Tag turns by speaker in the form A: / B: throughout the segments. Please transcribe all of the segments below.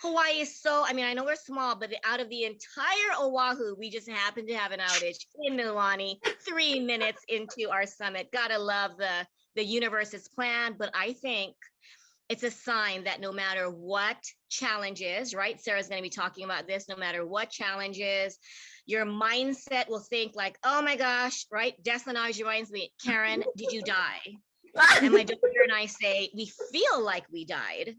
A: Hawaii is so, I mean, I know we're small, but out of the entire Oahu, we just happened to have an outage in Mililani 3 minutes into our summit. Gotta love the universe's plan, but I think it's a sign that no matter what challenges, right? Sarah's going to be talking about this, no matter what challenges, your mindset will think like, oh my gosh, right? Desanage reminds me, Karen, did you die? And my daughter and I say, we feel like we died.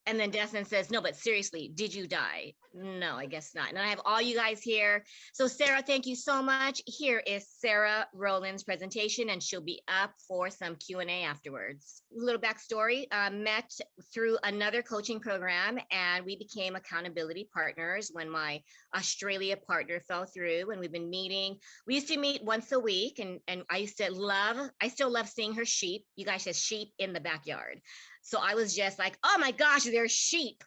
A: And then Desmond says, no, but seriously, did you die? No, I guess not. And I have all you guys here. So Sarah, thank you so much. Here is Sarah Rowlands' presentation, and she'll be up for some Q&A afterwards. A little backstory, met through another coaching program, and we became accountability partners when my Australia partner fell through, and we've been meeting. We used to meet once a week, and I still love seeing her sheep. You guys said sheep in the backyard. So I was just like, oh my gosh, there's sheep.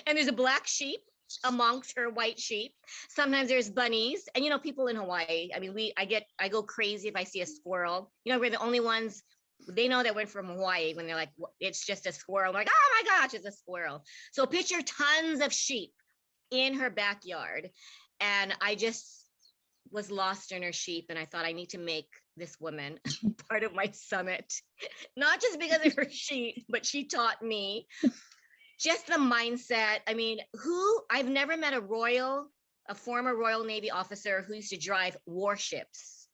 A: And there's a black sheep amongst her white sheep. Sometimes there's bunnies. And, you know, people in Hawaii, I mean, I go crazy if I see a squirrel. You know, we're the only ones, they know that we're from Hawaii when they're like, it's just a squirrel. I'm like, oh my gosh, it's a squirrel. So picture tons of sheep in her backyard. And I just was lost in her sheep. And I thought, I need to make this woman part of my summit, not just because of her sheep, but she taught me just the mindset. I mean, I've never met a former Royal Navy officer who used to drive warships.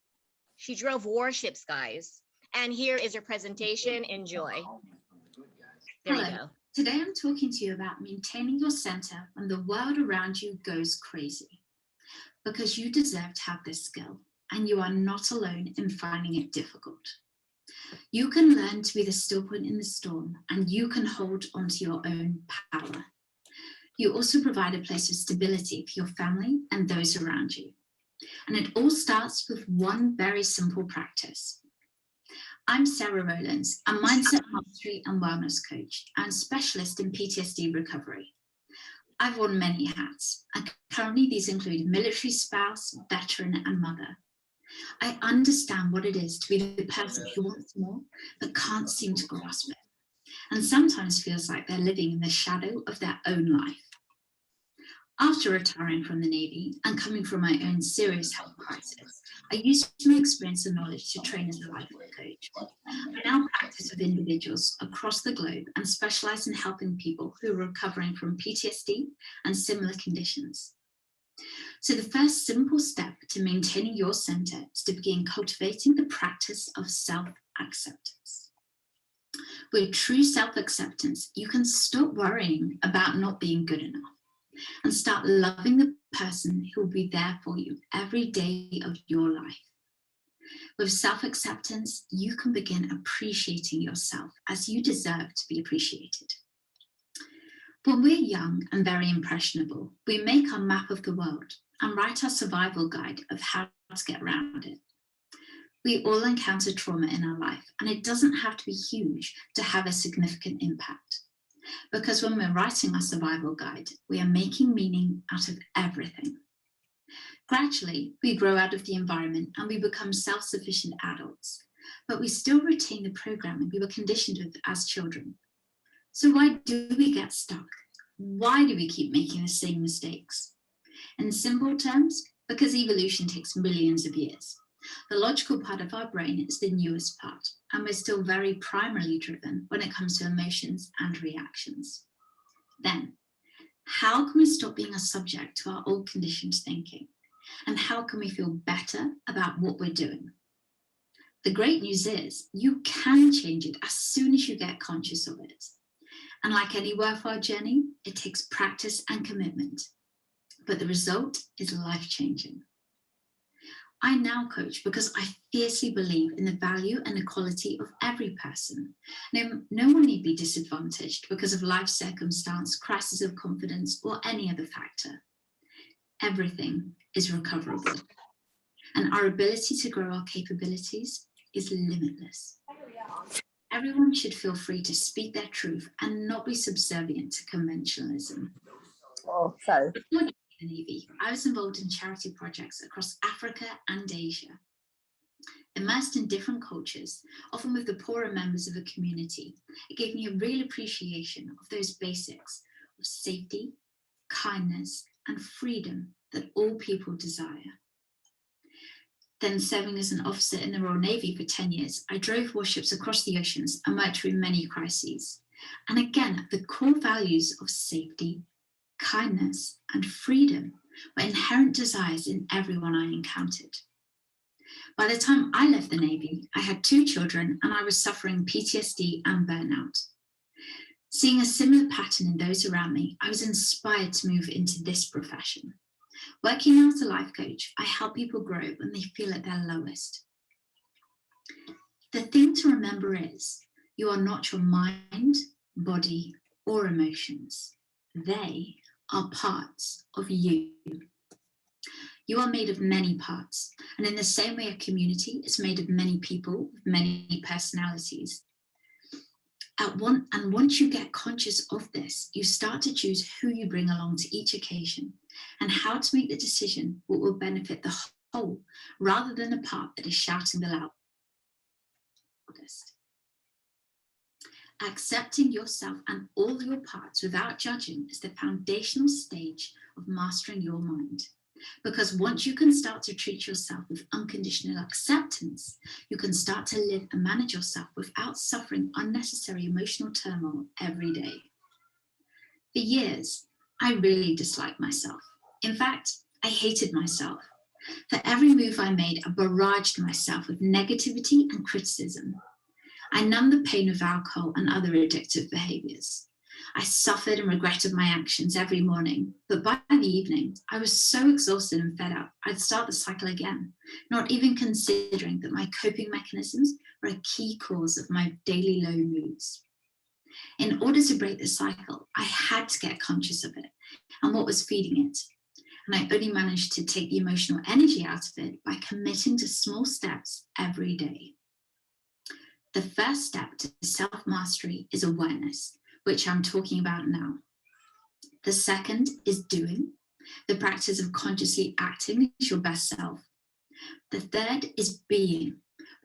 A: She drove warships, guys. And here is her presentation. Enjoy. There you go.
B: Today I'm talking to you about maintaining your center when the world around you goes crazy, because you deserve to have this skill, and you are not alone in finding it difficult. You can learn to be the still point in the storm, and you can hold onto your own power. You also provide a place of stability for your family and those around you. And it all starts with one very simple practice. I'm Sarah Rowlands, a mindset mastery and wellness coach and specialist in PTSD recovery. I've worn many hats, and currently these include military spouse, veteran, and mother. I understand what it is to be the person who wants more, but can't seem to grasp it, and sometimes feels like they're living in the shadow of their own life. After retiring from the Navy and coming from my own serious health crisis, I used my experience and knowledge to train as a life coach. I now practice with individuals across the globe and specialize in helping people who are recovering from PTSD and similar conditions. So the first simple step to maintaining your center is to begin cultivating the practice of self-acceptance. With true self-acceptance, you can stop worrying about not being good enough and start loving the person who will be there for you every day of your life. With self-acceptance, you can begin appreciating yourself as you deserve to be appreciated. When we're young and very impressionable, we make our map of the world and write our survival guide of how to get around it. We all encounter trauma in our life, and it doesn't have to be huge to have a significant impact. Because when we're writing our survival guide, we are making meaning out of everything. Gradually, we grow out of the environment and we become self-sufficient adults, but we still retain the programming we were conditioned with as children. So why do we get stuck? Why do we keep making the same mistakes? In simple terms, because evolution takes millions of years. The logical part of our brain is the newest part, and we're still very primarily driven when it comes to emotions and reactions. Then, how can we stop being a subject to our old conditioned thinking? And how can we feel better about what we're doing? The great news is you can change it as soon as you get conscious of it. And like any worthwhile journey, it takes practice and commitment, but the result is life-changing. I now coach because I fiercely believe in the value and equality of every person. No one need be disadvantaged because of life circumstance, crisis of confidence, or any other factor. Everything is recoverable, and our ability to grow our capabilities is limitless. Everyone should feel free to speak their truth and not be subservient to conventionalism.
C: Oh, so.
B: Before joining the Navy, I was involved in charity projects across Africa and Asia. Immersed in different cultures, often with the poorer members of a community, it gave me a real appreciation of those basics, of safety, kindness, and freedom that all people desire. Then, serving as an officer in the Royal Navy for 10 years, I drove warships across the oceans and worked through many crises. And again, the core values of safety, kindness, and freedom were inherent desires in everyone I encountered. By the time I left the Navy, I had 2 children and I was suffering PTSD and burnout. Seeing a similar pattern in those around me, I was inspired to move into this profession. Working as a life coach, I help people grow when they feel at their lowest. The thing to remember is, you are not your mind, body, or emotions. They are parts of you. You are made of many parts, and in the same way a community is made of many people with many personalities. And once you get conscious of this, you start to choose who you bring along to each occasion and how to make the decision what will benefit the whole rather than the part that is shouting the loudest. Accepting yourself and all your parts without judging is the foundational stage of mastering your mind. Because once you can start to treat yourself with unconditional acceptance, you can start to live and manage yourself without suffering unnecessary emotional turmoil every day. For years, I really disliked myself. In fact, I hated myself. For every move I made, I barraged myself with negativity and criticism. I numbed the pain of alcohol and other addictive behaviors. I suffered and regretted my actions every morning, but by the evening, I was so exhausted and fed up, I'd start the cycle again, not even considering that my coping mechanisms were a key cause of my daily low moods. In order to break the cycle, I had to get conscious of it and what was feeding it. And I only managed to take the emotional energy out of it by committing to small steps every day. The first step to self-mastery is awareness, which I'm talking about now. The second is doing, the practice of consciously acting as your best self. The third is being,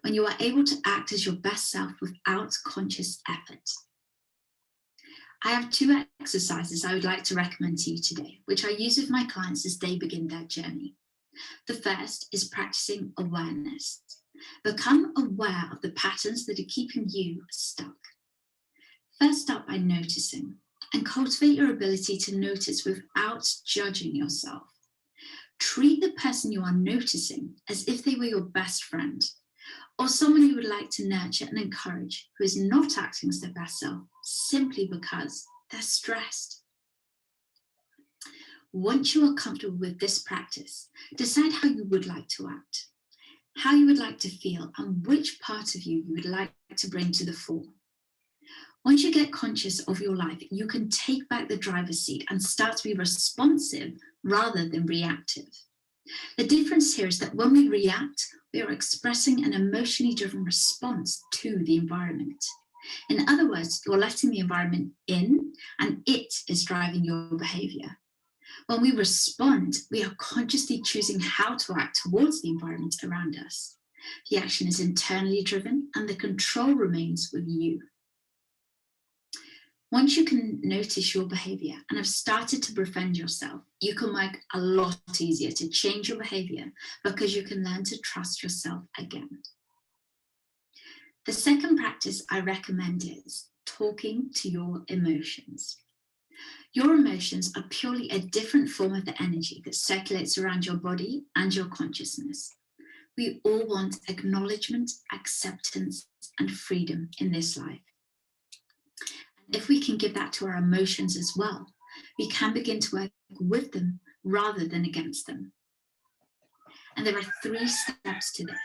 B: when you are able to act as your best self without conscious effort. I have 2 exercises I would like to recommend to you today, which I use with my clients as they begin their journey. The first is practicing awareness. Become aware of the patterns that are keeping you stuck. First, start by noticing and cultivate your ability to notice without judging yourself. Treat the person you are noticing as if they were your best friend or someone you would like to nurture and encourage who is not acting as their best self simply because they're stressed. Once you are comfortable with this practice, decide how you would like to act, how you would like to feel, and which part of you you would like to bring to the fore. Once you get conscious of your life, you can take back the driver's seat and start to be responsive rather than reactive. The difference here is that when we react, we are expressing an emotionally driven response to the environment. In other words, you're letting the environment in and it is driving your behavior. When we respond, we are consciously choosing how to act towards the environment around us. The action is internally driven and the control remains with you. Once you can notice your behavior and have started to befriend yourself, you can work a lot easier to change your behavior because you can learn to trust yourself again. The second practice I recommend is talking to your emotions. Your emotions are purely a different form of the energy that circulates around your body and your consciousness. We all want acknowledgement, acceptance, and freedom in this life. If we can give that to our emotions as well, we can begin to work with them rather than against them. And there are 3 steps to this.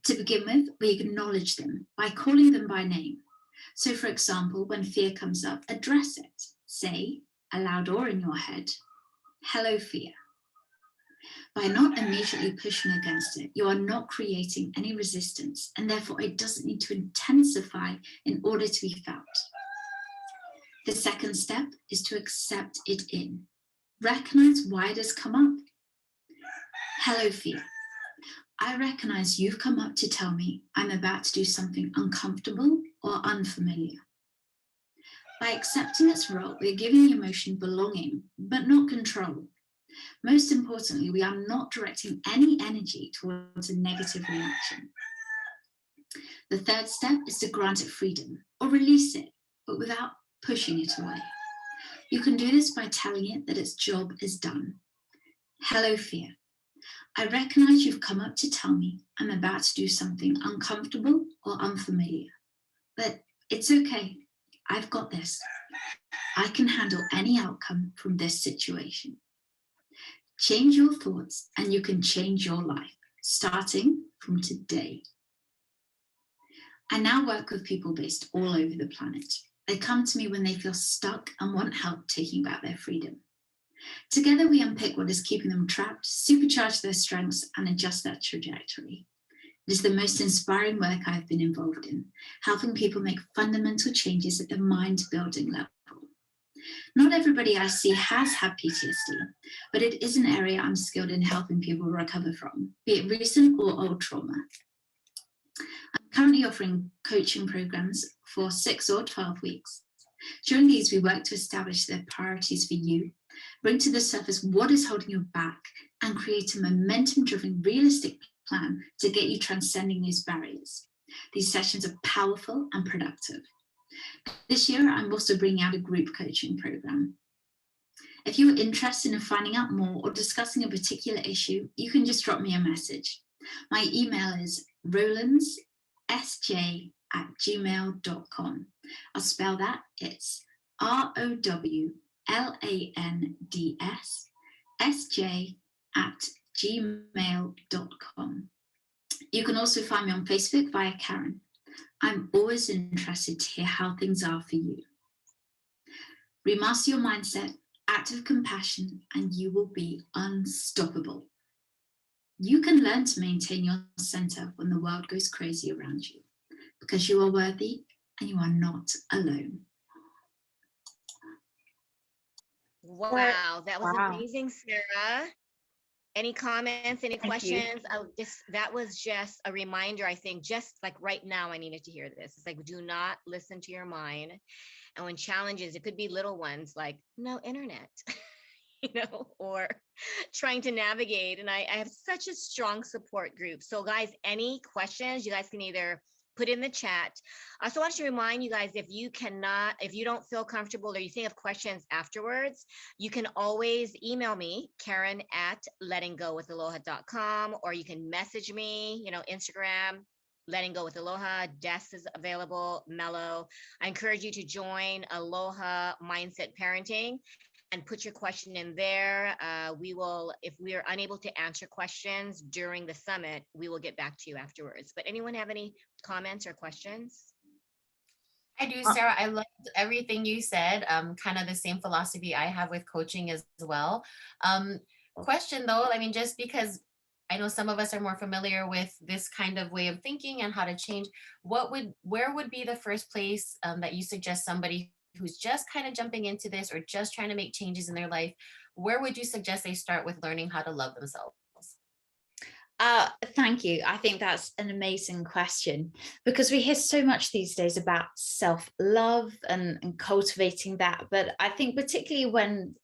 B: To begin with, we acknowledge them by calling them by name. So for example, when fear comes up, address it. Say, aloud or in your head, hello fear. By not immediately pushing against it, you are not creating any resistance, and therefore it doesn't need to intensify in order to be felt. The second step is to accept it in. Recognize why it has come up. Hello, fear. I recognize you've come up to tell me I'm about to do something uncomfortable or unfamiliar. By accepting its role, we're giving the emotion belonging, but not control. Most importantly, we are not directing any energy towards a negative reaction. The third step is to grant it freedom or release it, but without pushing it away. You can do this by telling it that its job is done. Hello, fear. I recognize you've come up to tell me I'm about to do something uncomfortable or unfamiliar, but it's okay. I've got this. I can handle any outcome from this situation. Change your thoughts and you can change your life, starting from today. I now work with people based all over the planet. They come to me when they feel stuck and want help taking back their freedom. Together, we unpick what is keeping them trapped, supercharge their strengths, and adjust their trajectory. It is the most inspiring work I've been involved in, helping people make fundamental changes at the mind-building level. Not everybody I see has had PTSD, but it is an area I'm skilled in helping people recover from, be it recent or old trauma. I'm currently offering coaching programs for 6 or 12 weeks. During these, we work to establish the priorities for you, bring to the surface what is holding you back, and create a momentum-driven, realistic plan to get you transcending these barriers. These sessions are powerful and productive. This year, I'm also bringing out a group coaching program. If you're interested in finding out more or discussing a particular issue, you can just drop me a message. My email is rowlandssj@gmail.com. I'll spell that. It's rowlandssj@gmail.com. You can also find me on Facebook via Karen. I'm always interested to hear how things are for you. Remaster your mindset, act with compassion, and you will be unstoppable. You can learn to maintain your center when the world goes crazy around you, because you are worthy and you are not alone.
A: Wow, that was amazing, Sarah. Any comments, any questions? That was just a reminder, I think, just like right now, I needed to hear this. It's like, do not listen to your mind. And when challenges, it could be little ones like no internet, or trying to navigate. And I have such a strong support group. So guys, any questions, you guys can either put in the chat. I also want to remind you guys, if you don't feel comfortable or you think of questions afterwards, you can always email me, Karen@lettinggowithaloha.com, or you can message me, Instagram, Letting Go with Aloha. Des is available, Melo. I encourage you to join Aloha Mindset Parenting and put your question in there. We will, if we are unable to answer questions during the summit, we will get back to you afterwards. But anyone have any comments or questions?
C: I do, Sarah. I loved everything you said. Kind of the same philosophy I have with coaching as well. Question though, just because I know some of us are more familiar with this kind of way of thinking and how to change, where would be the first place that you suggest somebody who's just kind of jumping into this or just trying to make changes in their life, where would you suggest they start with learning how to love themselves?
D: Thank you. I think that's an amazing question, because we hear so much these days about self-love and cultivating that. But I think particularly when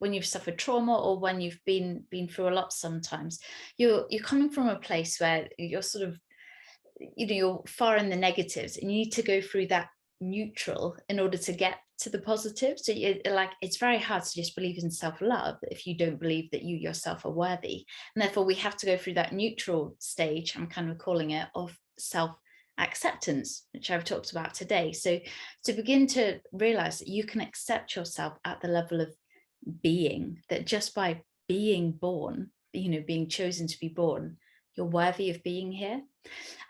D: you've suffered trauma or when you've been through a lot, sometimes you're coming from a place where you're sort of, you're far in the negatives, and you need to go through that neutral in order to get to the positive. So it's very hard to just believe in self-love if you don't believe that you yourself are worthy, and therefore we have to go through that neutral stage, I'm kind of calling it, of self-acceptance, which I've talked about today. So to begin to realize that you can accept yourself at the level of being, that just by being born, being chosen to be born, you're worthy of being here.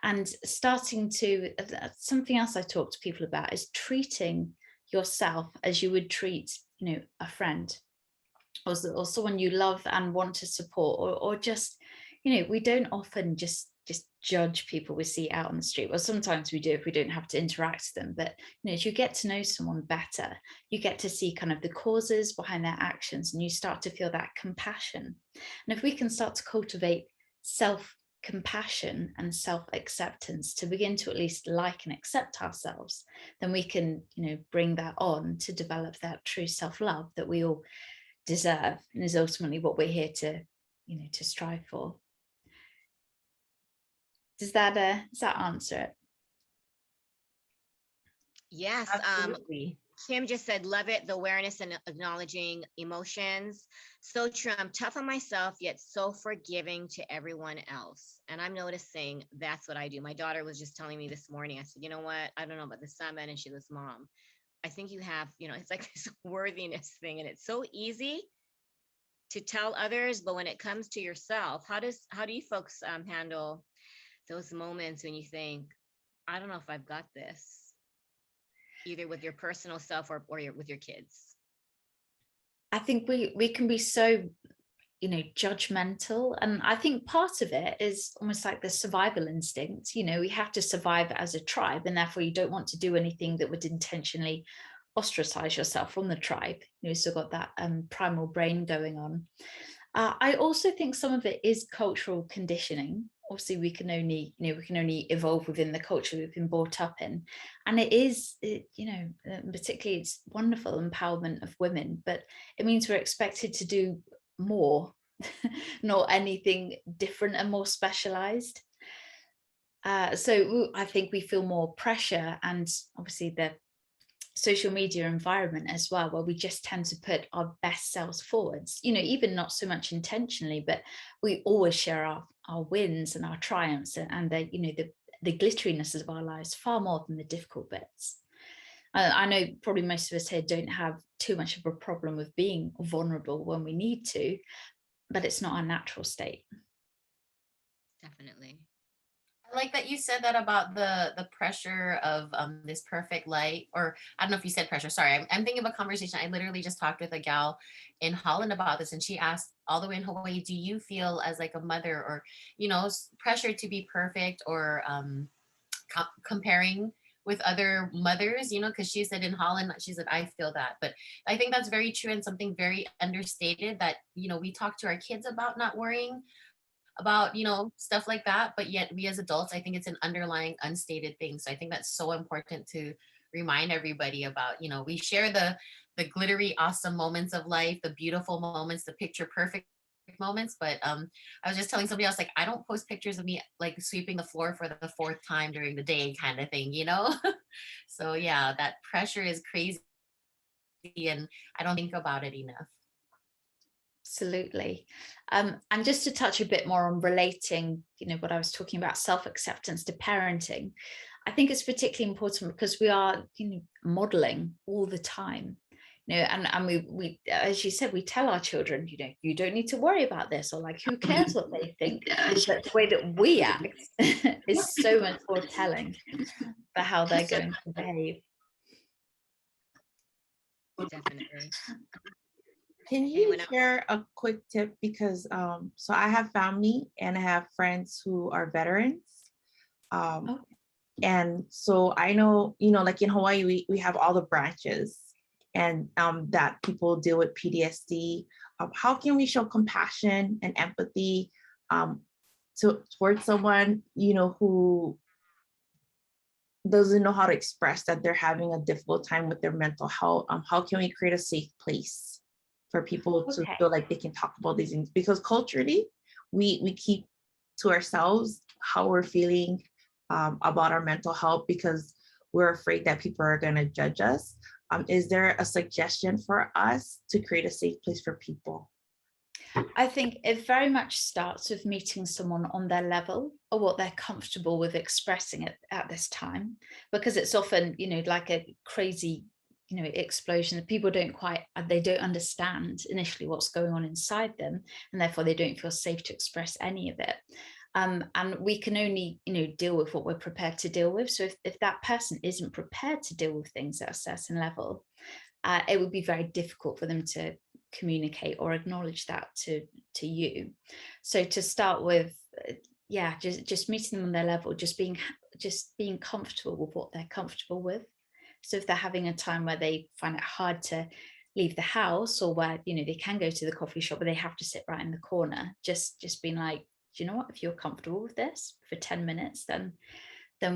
D: And starting to, something else I talk to people about is treating yourself as you would treat, a friend or someone you love and want to support, or just, we don't often just judge people we see out on the street. Well, sometimes we do if we don't have to interact with them. But as you get to know someone better, you get to see kind of the causes behind their actions, and you start to feel that compassion. And if we can start to cultivate compassion and self-acceptance to begin to at least like and accept ourselves, then we can, bring that on to develop that true self-love that we all deserve and is ultimately what we're here to, to strive for. Does that answer it?
A: Yes.
C: Absolutely.
A: Kim just said, love it, the awareness and acknowledging emotions. So true. I'm tough on myself, yet so forgiving to everyone else. And I'm noticing that's what I do. My daughter was just telling me this morning, I said, you know what? I don't know about the summit. And she goes, Mom, I think you have, it's like this worthiness thing. And it's so easy to tell others. But when it comes to yourself, how do you folks handle those moments when you think, I don't know if I've got this, either with your personal self or with your kids?
D: I think we can be so, judgmental. And I think part of it is almost like the survival instinct. We have to survive as a tribe, and therefore you don't want to do anything that would intentionally ostracize yourself from the tribe. You've still got that primal brain going on. I also think some of it is cultural conditioning. Obviously, we can only evolve within the culture we've been brought up in, and particularly it's wonderful empowerment of women, but it means we're expected to do more, not anything different and more specialized. So I think we feel more pressure, and obviously the social media environment as well, where we just tend to put our best selves forwards, even not so much intentionally, but we always share our wins and our triumphs and the glitteriness of our lives far more than the difficult bits. I know probably most of us here don't have too much of a problem with being vulnerable when we need to, but it's not our natural state.
A: Definitely.
C: I like that you said that about the pressure of this perfect light, or I don't know if you said pressure. Sorry, I'm thinking of a conversation. I literally just talked with a gal in Holland about this, and she asked, all the way in Hawaii, do you feel as like a mother, or pressure to be perfect, or comparing with other mothers, because she said in Holland, she said, I feel that. But I think that's very true, and something very understated that we talk to our kids about not worrying about stuff like that, but yet we as adults, I think it's an underlying unstated thing. So I think that's so important to remind everybody about. We share the glittery awesome moments of life, the beautiful moments, the picture perfect moments, but I was just telling somebody else, like, I don't post pictures of me like sweeping the floor for the 4th time during the day kind of thing. So yeah, that pressure is crazy, and I don't think about it enough.
D: Absolutely. And just to touch a bit more on relating, what I was talking about, self-acceptance to parenting, I think it's particularly important because we are, modeling all the time, and we, as you said, we tell our children, you don't need to worry about this, or like, who cares what they think? But the way that we act is so much more telling for how they're going to behave.
A: Definitely.
E: Can you share a quick tip? Because so I have family and I have friends who are veterans. And so I know, like in Hawaii, we have all the branches, and that people deal with PTSD. How can we show compassion and empathy towards someone, who doesn't know how to express that they're having a difficult time with their mental health? How can we create a safe place for people to feel like they can talk about these things? Because culturally, we keep to ourselves how we're feeling about our mental health, because we're afraid that people are going to judge us. Is there a suggestion for us to create a safe place for people?
D: I think it very much starts with meeting someone on their level, or what they're comfortable with expressing at this time, because it's often, like a crazy, explosion that people don't understand initially what's going on inside them, and therefore they don't feel safe to express any of it. And we can only, deal with what we're prepared to deal with. So if that person isn't prepared to deal with things at a certain level, it would be very difficult for them to communicate or acknowledge that to you. So to start with, just meeting them on their level, just being comfortable with what they're comfortable with. So if they're having a time where they find it hard to leave the house, or where they can go to the coffee shop but they have to sit right in the corner, just being like, do you know what, if you're comfortable with this for 10 minutes, then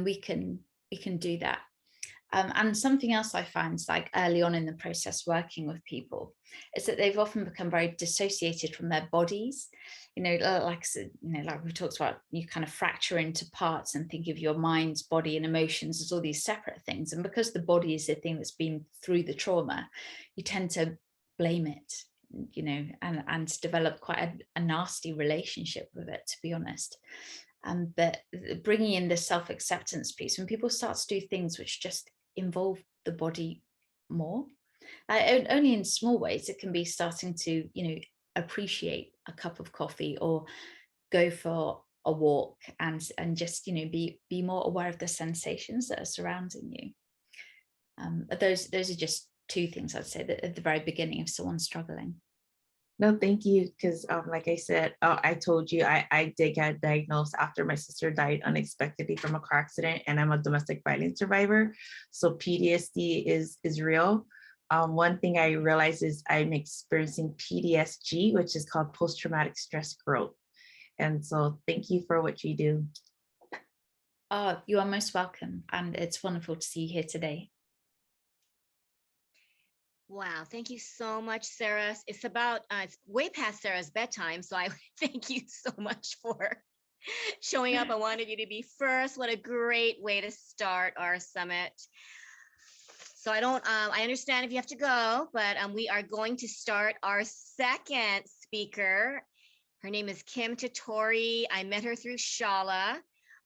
D: we can do that. And something else I find is, like, early on in the process working with people, is that they've often become very dissociated from their bodies. Like we talked about, you kind of fracture into parts and think of your mind, body and emotions as all these separate things. And because the body is the thing that's been through the trauma, you tend to blame it, and develop quite a nasty relationship with it, to be honest. But bringing in the self-acceptance piece, when people start to do things which just involve the body more, only in small ways, it can be starting to appreciate a cup of coffee or go for a walk, and just be more aware of the sensations that are surrounding you. Those are just two things I'd say that at the very beginning of someone struggling.
E: No, thank you. Because like I said, I told you, I did get diagnosed after my sister died unexpectedly from a car accident, and I'm a domestic violence survivor. So PTSD is real. One thing I realized is I'm experiencing PTSD, which is called post-traumatic stress growth. And so thank you for what you do.
D: Oh, you are most welcome. And it's wonderful to see you here today.
A: Wow, thank you so much, Sarah. It's way past Sarah's bedtime, so I thank you so much for showing up. I wanted you to be first. What a great way to start our summit. So I understand if you have to go, but we are going to start our second speaker. Her name is Kim Tottori. I met her through Shala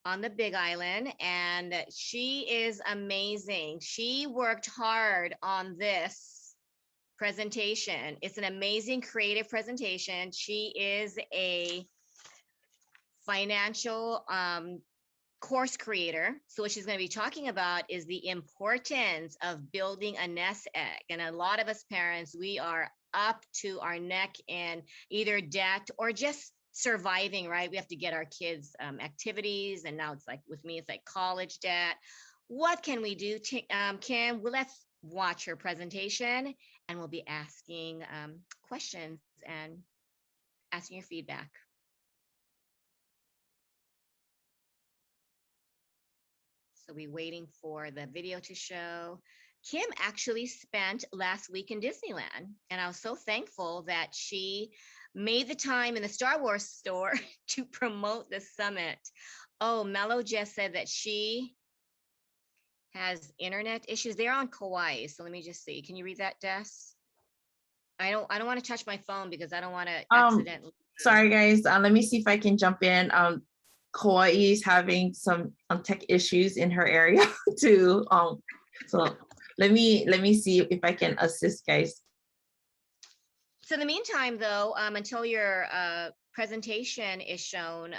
A: on the Big Island, and she is amazing. She worked hard on this presentation. It's an amazing creative presentation. She is a financial course creator. So what she's going to be talking about is the importance of building a nest egg. And a lot of us parents, we are up to our neck in either debt or just surviving, right? We have to get our kids activities. And now it's like, with me, it's like college debt. What can we do, Kim? Well, let's watch her presentation, and we'll be asking questions and asking your feedback. So we're waiting for the video to show. Kim actually spent last week in Disneyland, and I was so thankful that she made the time in the Star Wars store to promote the summit. Oh, Melo just said that she has internet issues. They're on Kauai, so let me just see. Can you read that, Des? I don't want to touch my phone because I don't want to accidentally.
E: Sorry, guys. Let me see if I can jump in. Kauai is having some tech issues in her area too. So let me see if I can assist, guys.
A: So in the meantime, though, until your presentation is shown,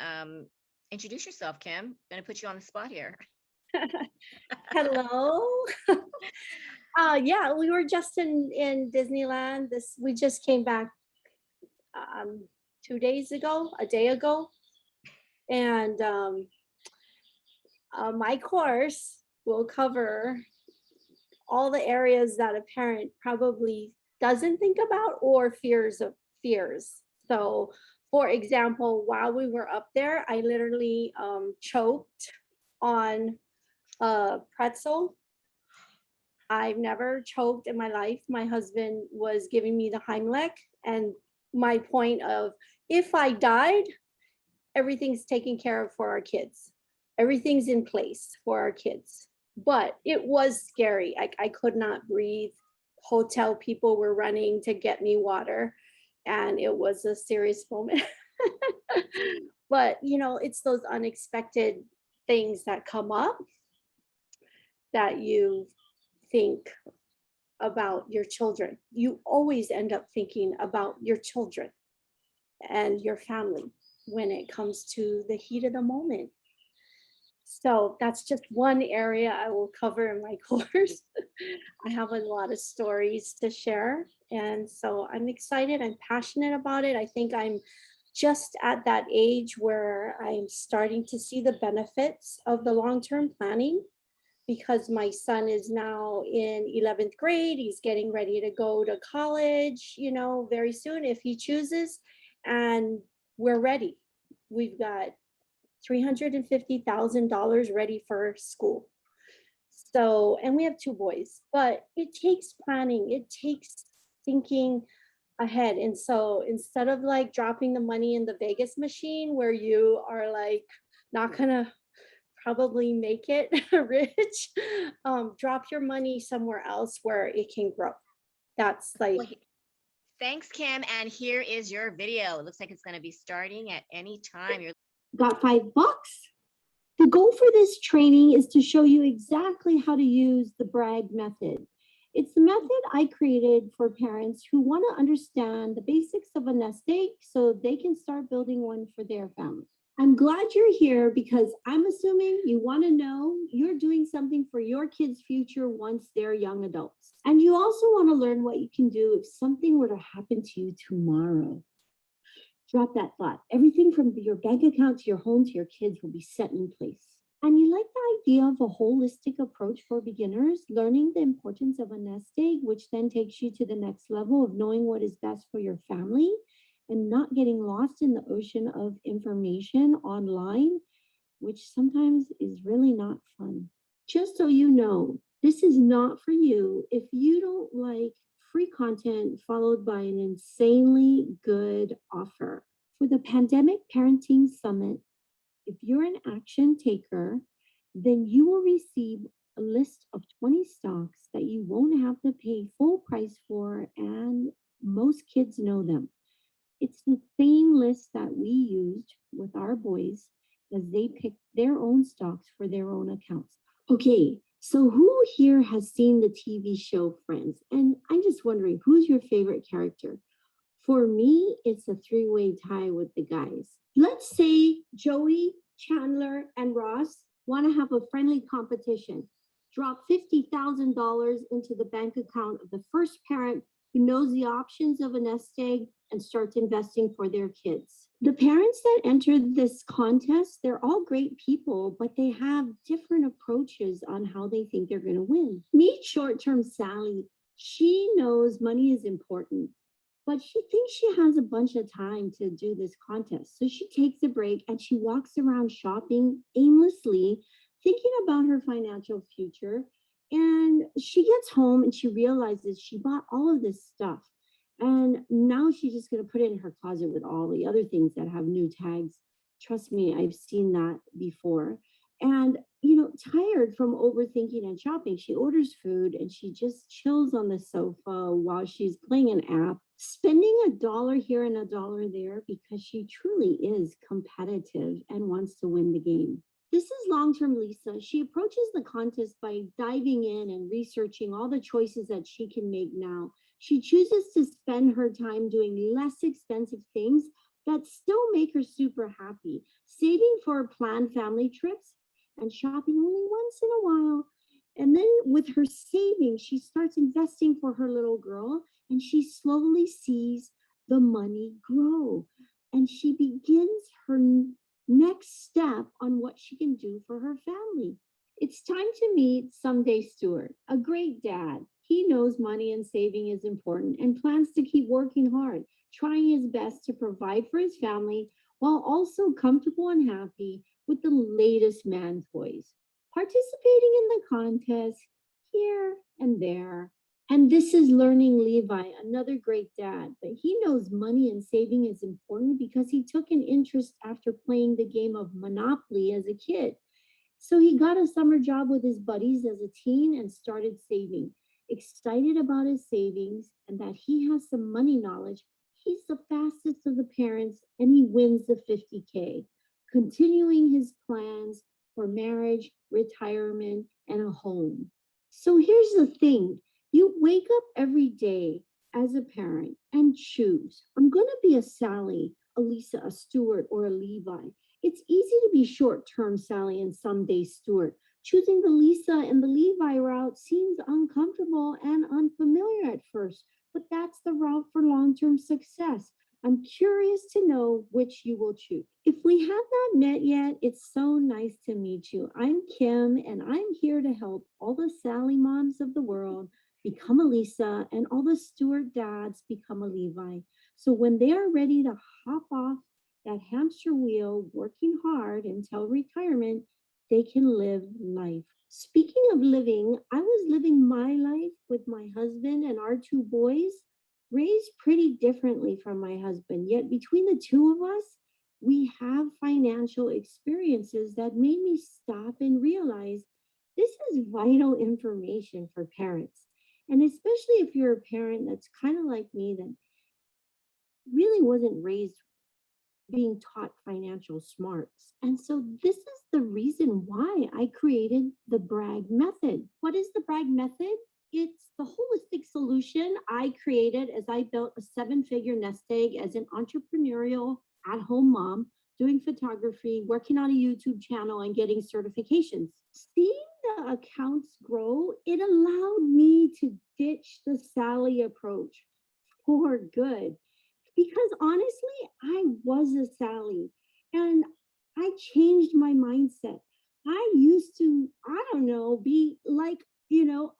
A: introduce yourself, Kim. I'm going to put you on the spot here.
F: Hello. Yeah, we were just in Disneyland. We just came back 2 days ago, a day ago, and my course will cover all the areas that a parent probably doesn't think about or fears. So, for example, while we were up there, I literally choked on a pretzel. I've never choked in my life. My husband was giving me the Heimlich, and my point of, if I died, everything's taken care of for our kids. Everything's in place for our kids. But it was scary. I could not breathe. Hotel people were running to get me water, and it was a serious moment. But, it's those unexpected things that come up that you think about your children. You always end up thinking about your children and your family when it comes to the heat of the moment. So that's just one area I will cover in my course. I have a lot of stories to share. And so I'm excited. I'm passionate about it. I think I'm just at that age where I'm starting to see the benefits of the long-term planning, because my son is now in 11th grade. He's getting ready to go to college, very soon if he chooses. And we're ready. we've got $350,000 ready for school. So, and we have 2 boys, but it takes planning, it takes thinking ahead. And so instead of like dropping the money in the Vegas machine where you are like not gonna probably make it rich, drop your money somewhere else where it can grow. That's like,
A: Well, thanks, Kim. And here is your video. It looks like it's going to be starting at any time. You're
F: got $5. The goal for this training is to show you exactly how to use the brag method. It's the method I created for parents who want to understand the basics of a nest egg so they can start building one for their family. I'm glad you're here because I'm assuming you want to know you're doing something for your kids' future once they're young adults. And you also want to learn what you can do if something were to happen to you tomorrow. Drop that thought. Everything from your bank account to your home to your kids will be set in place. And you like the idea of a holistic approach for beginners, learning the importance of a nest egg, which then takes you to the next level of knowing what is best for your family and not getting lost in the ocean of information online, which sometimes is really not fun. Just so you know, this is not for you if you don't like free content followed by an insanely good offer. For the Pandemic Parenting Summit, if you're an action taker, then you will receive a list of 20 stocks that you won't have to pay full price for, and most kids know them. It's the same list that we used with our boys as they picked their own stocks for their own accounts. Okay, so who here has seen the TV show Friends? And I'm just wondering, who's your favorite character? For me, it's a 3-way tie with the guys. Let's say Joey, Chandler, and Ross want to have a friendly competition. Drop $50,000 into the bank account of the first parent who knows the options of a nest egg and starts investing for their kids. The parents that entered this contest, they're all great people, but they have different approaches on how they think they're going to win. Meet short-term Sally. She knows money is important, but she thinks she has a bunch of time to do this contest. So she takes a break and she walks around shopping aimlessly, thinking about her financial future. And she gets home and she realizes she bought all of this stuff. And now she's just going to put it in her closet with all the other things that have new tags. Trust me, I've seen that before. And, tired from overthinking and shopping, she orders food and she just chills on the sofa while she's playing an app, spending $1 here and $1 there because she truly is competitive and wants to win the game. This is long-term Lisa. She approaches the contest by diving in and researching all the choices that she can make now. She chooses to spend her time doing less expensive things that still make her super happy, saving for planned family trips and shopping only once in a while. And then with her savings, she starts investing for her little girl, and she slowly sees the money grow. And she begins her next step on what she can do for her family. It's time to meet Someday Stewart, a great dad. He knows money and saving is important and plans to keep working hard, trying his best to provide for his family while also comfortable and happy with the latest man toys, participating in the contest here and there. And this is Learning Levi, another great dad, but he knows money and saving is important because he took an interest after playing the game of Monopoly as a kid. So he got a summer job with his buddies as a teen and started saving. Excited about his savings and that he has some money knowledge, he's the fastest of the parents and he wins the 50K, continuing his plans for marriage, retirement, and a home. So here's the thing. You wake up every day as a parent and choose, I'm going to be a Sally, a Lisa, a Stewart, or a Levi. It's easy to be short-term Sally and someday Stewart. Choosing the Lisa and the Levi route seems uncomfortable and unfamiliar at first, but that's the route for long-term success. I'm curious to know which you will choose. If we have not met yet, it's so nice to meet you. I'm Kim, and I'm here to help all the Sally moms of the world become a Lisa and all the Stewart dads become a Levi. So when they are ready to hop off that hamster wheel, working hard until retirement, they can live life. Speaking of living, I was living my life with my husband and our two boys, raised pretty differently from my husband. Yet between the two of us, we have financial experiences that made me stop and realize this is vital information for parents. And especially if you're a parent that's kind of like me, that really wasn't raised being taught financial smarts. And so this is the reason why I created the Bragg method. What is the Bragg method? It's the holistic solution I created as I built a 7-figure nest egg as an entrepreneurial at-home mom, doing photography, working on a YouTube channel, and getting certifications. Seeing the accounts grow, it allowed me to ditch the Sally approach for good. Because honestly, I was a Sally and I changed my mindset. I used to, I don't know, be like,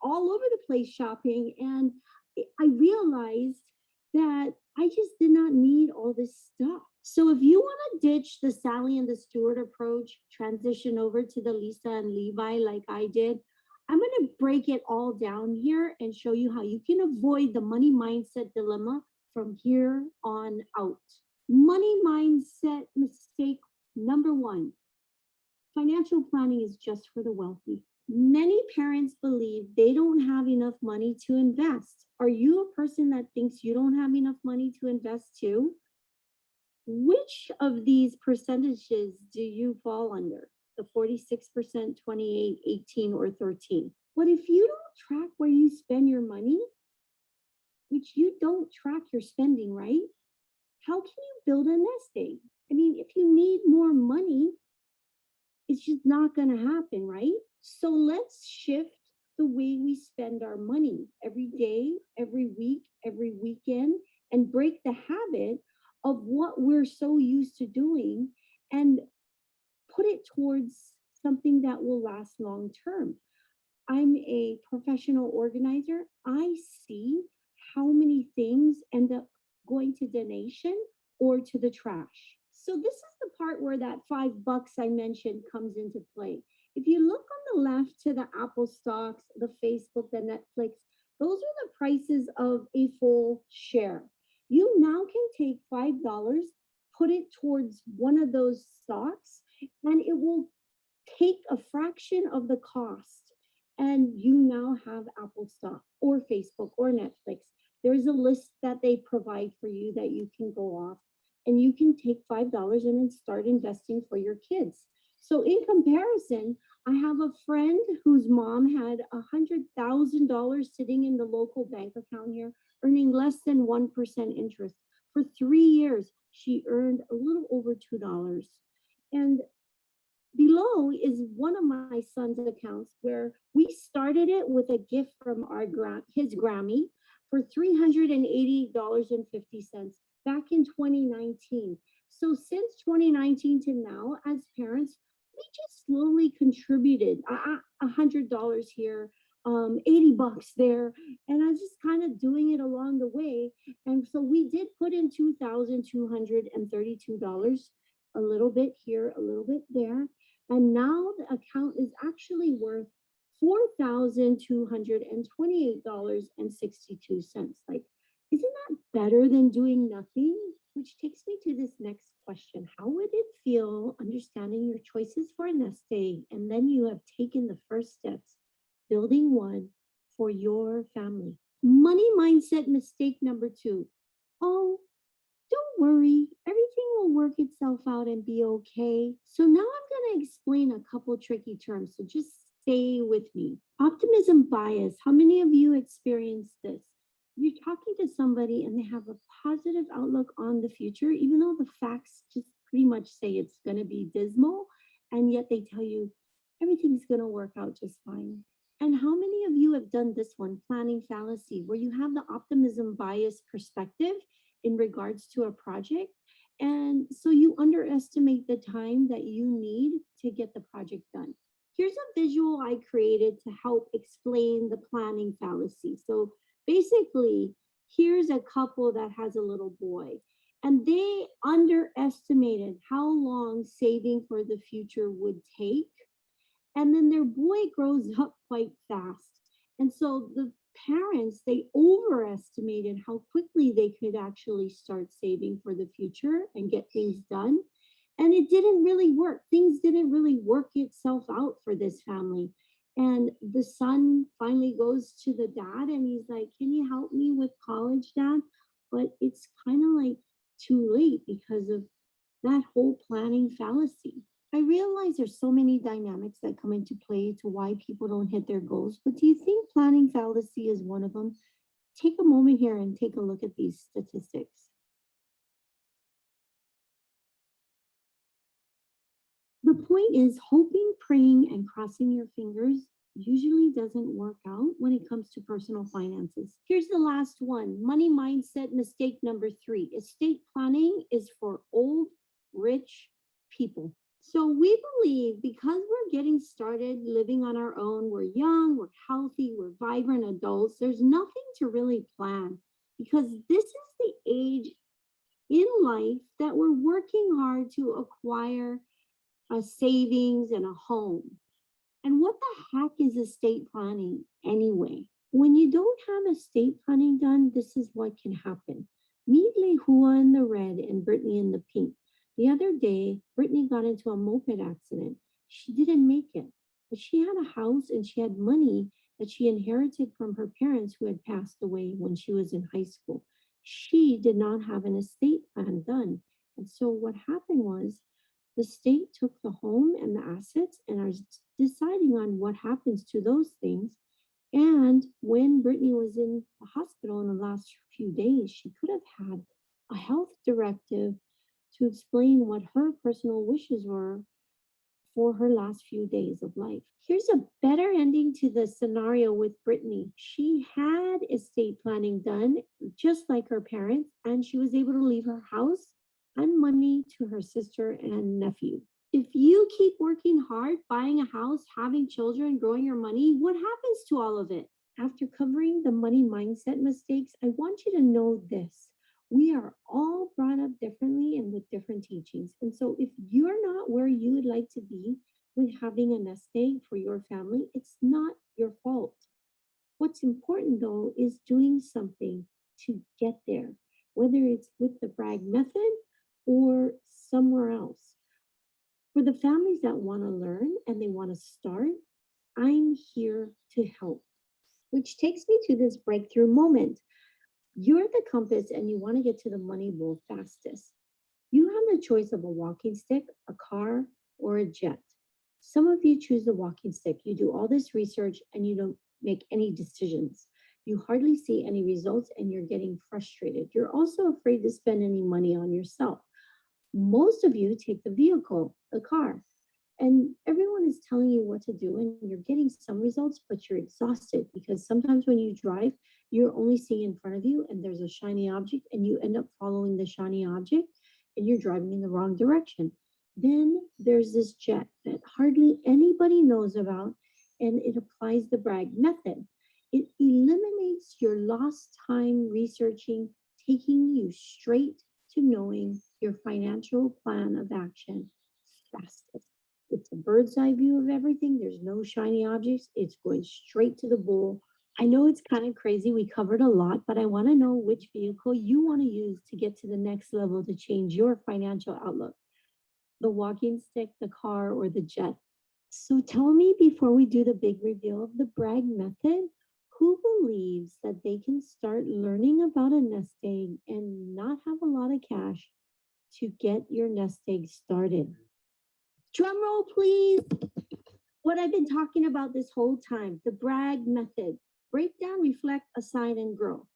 F: all over the place shopping. And I realized that I just did not need all this stuff. So if you want to ditch the Sally and the Stewart approach, transition over to the Lisa and Levi like I did, I'm going to break it all down here and show you how you can avoid the money mindset dilemma from here on out. Money mindset mistake number 1. Financial planning is just for the wealthy. Many parents believe they don't have enough money to invest. Are you a person that thinks you don't have enough money to invest too? Which of these percentages do you fall under? The 46%, 28, 18, or 13? But if you don't track where you spend your money, which you don't track your spending, right? How can you build a nest egg? I mean, if you need more money, it's just not going to happen, right? So let's shift the way we spend our money every day, every week, every weekend, and break the habit of what we're so used to doing and put it towards something that will last long term. I'm a professional organizer. I see how many things end up going to donation or to the trash. So this is the part where that $5 I mentioned comes into play. If you look on the left to the Apple stocks, the Facebook, the Netflix, those are the prices of a full share. You now can take $5, put it towards one of those stocks, and it will take a fraction of the cost. And you now have Apple stock or Facebook or Netflix. There's a list that they provide for you that you can go off, and you can take $5 and then start investing for your kids. So in comparison, I have a friend whose mom had $100,000 sitting in the local bank account here, earning less than 1% interest. For 3 years, she earned a little over $2. And below is one of my son's accounts where we started it with a gift from his Grammy for $380.50 back in 2019. So since 2019 to now, as parents, we just slowly contributed $100 here, $80 there, and I was just kind of doing it along the way. And so we did put in $2,232, a little bit here, a little bit there. And now the account is actually worth $4,228.62. Like, isn't that better than doing nothing? Which takes me to this next question. How would it feel understanding your choices for a nest egg, and then you have taken the first steps, building one for your family? Money mindset mistake number 2. Oh, don't worry, everything will work itself out and be okay. So now I'm going to explain a couple tricky terms, so just stay with me. Optimism bias. How many of you experience this? You're talking to somebody and they have a positive outlook on the future, even though the facts just pretty much say it's going to be dismal, and yet they tell you everything's going to work out just fine. And how many of you have done this one, planning fallacy, where you have the optimism bias perspective in regards to a project, and so you underestimate the time that you need to get the project done? Here's a visual I created to help explain the planning fallacy. So basically, here's a couple that has a little boy, And they underestimated how long saving for the future would take. And then their boy grows up quite fast. And so the parents, they overestimated how quickly they could actually start saving for the future and get things done. And it didn't really work. Things didn't really work itself out for this family. And the son finally goes to the dad and he's like, can you help me with college, dad? But it's kind of like too late because of that whole planning fallacy. I realize there's so many dynamics that come into play to why people don't hit their goals, but do you think planning fallacy is one of them? Take a moment here and take a look at these statistics. The point is, hoping, praying, and crossing your fingers usually doesn't work out when it comes to personal finances. Here's the last one, money mindset mistake number 3. Estate planning is for old, rich people. So we believe because we're getting started living on our own, we're young, we're healthy, we're vibrant adults, there's nothing to really plan because this is the age in life that we're working hard to acquire a savings and a home. And what the heck is estate planning anyway? When you don't have estate planning done, this is what can happen. Meet Lehua in the red and Brittany in the pink. The other day, Brittany got into a moped accident. She didn't make it, but she had a house and she had money that she inherited from her parents who had passed away when she was in high school. She did not have an estate plan done. And so what happened was the state took the home and the assets and are deciding on what happens to those things. And when Brittany was in the hospital in the last few days, she could have had a health directive to explain what her personal wishes were for her last few days of life. Here's a better ending to the scenario with Brittany. She had estate planning done just like her parents, and she was able to leave her house and money to her sister and nephew. If you keep working hard, buying a house, having children, growing your money, what happens to all of it? After covering the money mindset mistakes, I want you to know this. We are all brought up differently and with different teachings. And so if you're not where you would like to be with having a nest egg for your family, it's not your fault. What's important though is doing something to get there, whether it's with the brag method or somewhere else. For the families that want to learn and they want to start, I'm here to help. Which takes me to this breakthrough moment. You're the compass and you want to get to the money goal fastest. You have the choice of a walking stick, a car, or a jet. Some of you choose the walking stick. You do all this research and you don't make any decisions. You hardly see any results and you're getting frustrated. You're also afraid to spend any money on yourself. Most of you take the vehicle, the car, and everyone is telling you what to do and you're getting some results, but you're exhausted because sometimes when you drive, you're only seeing in front of you and there's a shiny object and you end up following the shiny object and you're driving in the wrong direction. Then there's this jet that hardly anybody knows about and it applies the brag method. It eliminates your lost time researching, taking you straight to knowing your financial plan of action fastest. It's a bird's eye view of everything. There's no shiny objects. It's going straight to the goal. I know it's kind of crazy. We covered a lot, but I want to know which vehicle you want to use to get to the next level to change your financial outlook. The walking stick, the car, or the jet. So tell me before we do the big reveal of the brag method, who believes that they can start learning about a nest egg and not have a lot of cash to get your nest egg started? Drum roll, please. What I've been talking about this whole time, the brag method. Break down, reflect, assign, and grow.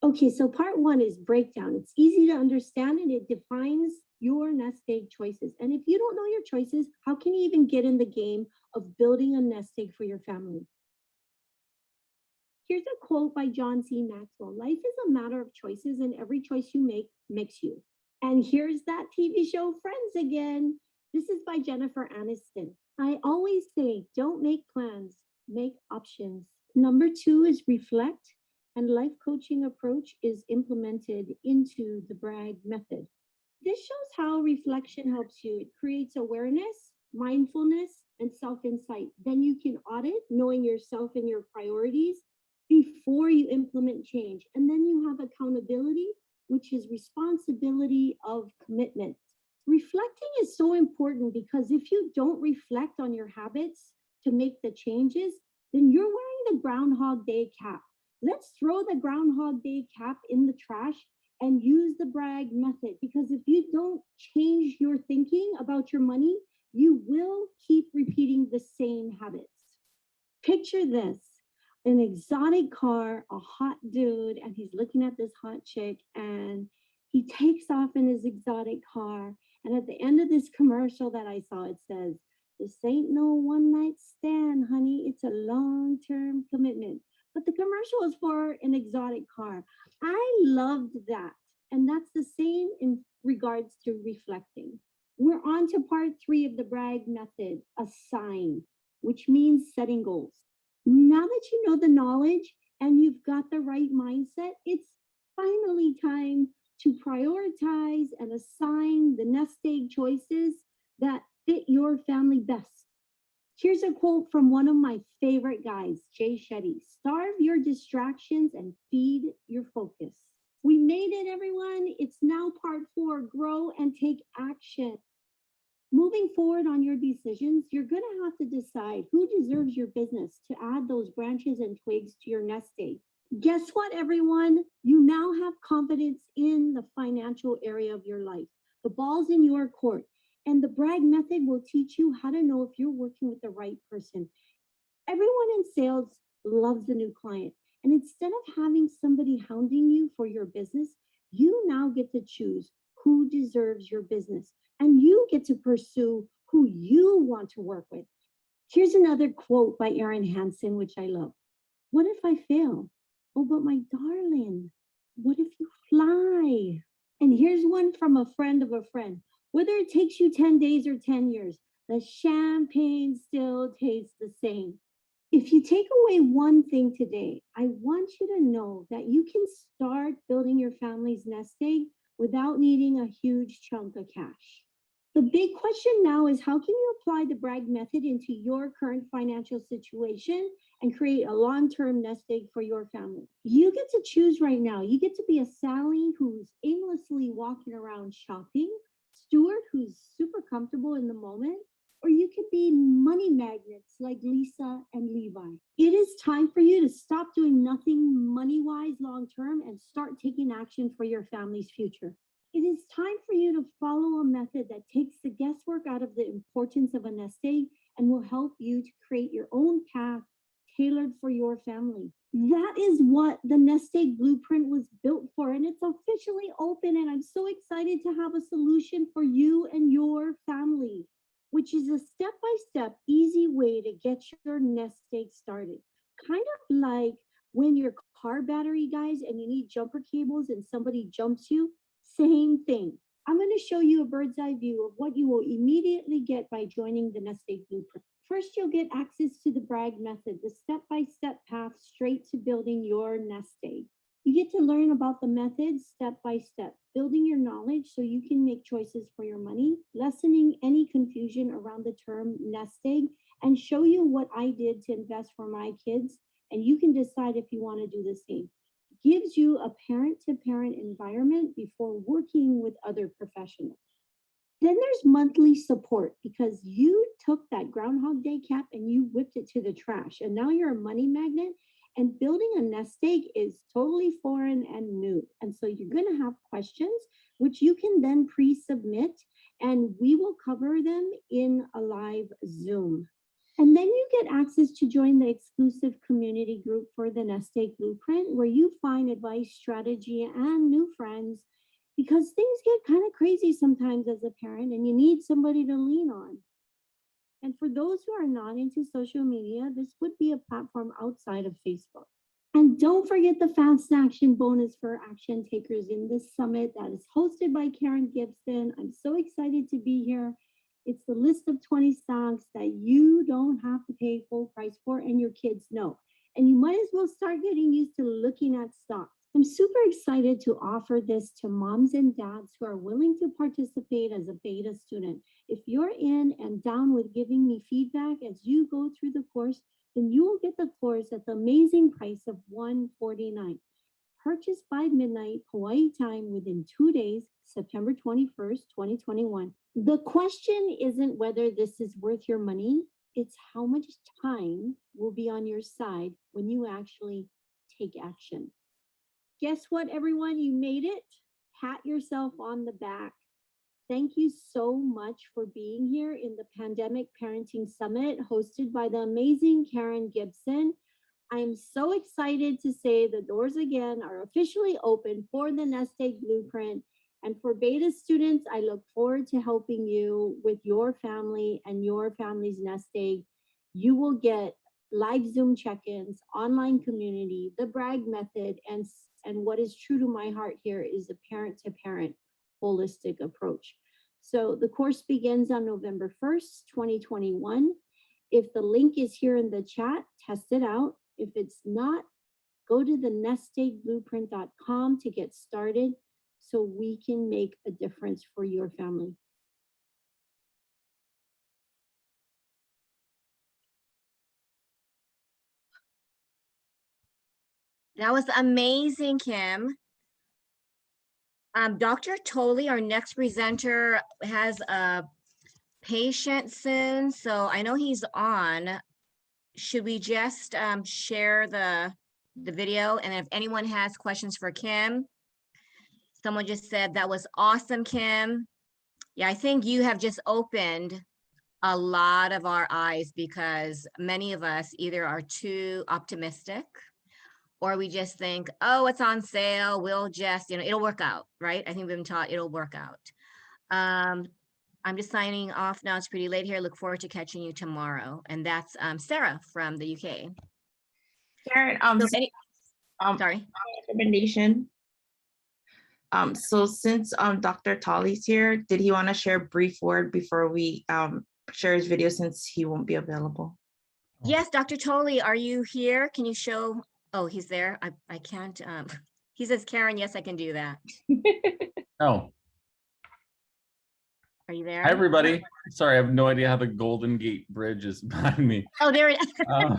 F: Okay, so part 1 is breakdown. It's easy to understand and it defines your nest egg choices. And if you don't know your choices, how can you even get in the game of building a nest egg for your family? Here's a quote by John C. Maxwell. Life is a matter of choices and every choice you make makes you. And here's that TV show Friends again. This is by Jennifer Aniston. I always say, don't make plans, make options. Number 2 is reflect and life coaching approach is implemented into the Bragg method. This shows how reflection helps you. It creates awareness, mindfulness, and self-insight. Then you can audit knowing yourself and your priorities before you implement change. And then you have accountability, which is responsibility of commitment. Reflecting is so important because if you don't reflect on your habits to make the changes, then you're wearing the Groundhog Day cap. Let's throw the Groundhog Day cap in the trash and use the Bragg method, because if you don't change your thinking about your money, you will keep repeating the same habits. Picture this, an exotic car, a hot dude, and he's looking at this hot chick, and he takes off in his exotic car. And at the end of this commercial that I saw, it says, "This ain't no one night stand, honey. It's a long-term commitment." But the commercial is for an exotic car. I loved that. And that's the same in regards to reflecting. We're on to part 3 of the Bragg method, assign, which means setting goals. Now that you know the knowledge and you've got the right mindset, it's finally time to prioritize and assign the nest egg choices that fit your family best. Here's a quote from one of my favorite guys, Jay Shetty: "Starve your distractions and feed your focus." We made it, everyone. It's now part 4, grow and take action. Moving forward on your decisions, you're going to have to decide who deserves your business to add those branches and twigs to your nest egg. Guess what, everyone? You now have confidence in the financial area of your life. The ball's in your court. And the Bragg method will teach you how to know if you're working with the right person. Everyone in sales loves a new client. And instead of having somebody hounding you for your business, you now get to choose who deserves your business. And you get to pursue who you want to work with. Here's another quote by Erin Hansen, which I love. "What if I fail? Oh, but my darling, what if you fly?" And here's one from a friend of a friend. "Whether it takes you 10 days or 10 years, the champagne still tastes the same." If you take away one thing today, I want you to know that you can start building your family's nest egg without needing a huge chunk of cash. The big question now is, how can you apply the Bragg method into your current financial situation and create a long-term nest egg for your family? You get to choose right now. You get to be a Sally who's aimlessly walking around shopping, Stuart who's super comfortable in the moment, or you could be money magnets like Lisa and Levi. It is time for you to stop doing nothing money-wise long-term and start taking action for your family's future. It is time for you to follow a method that takes the guesswork out of the importance of a nest egg and will help you to create your own path tailored for your family. That is what the Nest Egg Blueprint was built for, and it's officially open, and I'm so excited to have a solution for you and your family, which is a step-by-step easy way to get your nest egg started. Kind of like when your car battery dies and you need jumper cables and somebody jumps you, same thing. I'm going to show you a bird's eye view of what you will immediately get by joining the Nest Egg Blueprint. First, you'll get access to the Bragg method, the step-by-step path straight to building your nest egg. You get to learn about the method step by step, building your knowledge so you can make choices for your money, lessening any confusion around the term nest egg, and show you what I did to invest for my kids, and you can decide if you want to do the same. Gives you a parent-to-parent environment before working with other professionals. Then there's monthly support, because you took that Groundhog Day cap and you whipped it to the trash, and now you're a money magnet, and building a nest egg is totally foreign and new. And so you're going to have questions, which you can then pre-submit, and we will cover them in a live Zoom. And then you get access to join the exclusive community group for the Nest Egg Blueprint, where you find advice, strategy, and new friends, because things get kind of crazy sometimes as a parent and you need somebody to lean on. And for those who are not into social media, this would be a platform outside of Facebook. And don't forget the fast action bonus for action takers in this summit that is hosted by Karen Gibson. I'm so excited to be here. It's the list of 20 stocks that you don't have to pay full price for and your kids know. and you might as well start getting used to looking at stocks. I'm super excited to offer this to moms and dads who are willing to participate as a beta student. If you're in and down with giving me feedback as you go through the course, then you will get the course at the amazing price of $149. Purchase by midnight Hawaii time within 2 days, September 21st, 2021. The question isn't whether this is worth your money, it's how much time will be on your side when you actually take action. Guess what, everyone? You made it. Pat yourself on the back. Thank you so much for being here in the Pandemic Parenting Summit hosted by the amazing Karen Gibson. I'm so excited to say the doors again are officially open for the Nest Egg Blueprint. And for beta students, I look forward to helping you with your family and your family's nest egg. You will get live Zoom check-ins, online community, the brag method, and what is true to my heart here is a parent-to-parent holistic approach. So the course begins on November 1st, 2021. If the link is here in the chat, test it out. If it's not, go to the nesteggblueprint.com to get started so we can make a difference for your family.
A: That was amazing, Kim. Dr. Tolly, our next presenter, has a patient soon, so I know he's on. Should we just share the video? And if anyone has questions for Kim, someone just said that was awesome, Kim. Yeah, I think you have just opened a lot of our eyes because many of us either are too optimistic or we just think, oh, it's on sale. We'll just, it'll work out, right? I think we've been taught it'll work out. I'm just signing off now. It's pretty late here. Look forward to catching you tomorrow. And that's Sarah from the UK.
E: Karen,
A: sorry.
E: Recommendation. So since Dr. Tolly's here, did he want to share a brief word before we share his video since he won't be available?
A: Yes, Dr. Tolly, are you here? Can you show? Oh, he's there. I can't. He says, Karen, yes, I can do that.
G: Oh.
A: Are you there?
G: Hi, everybody. Sorry, I have no idea how the Golden Gate Bridge is behind me.
A: Oh, there it is.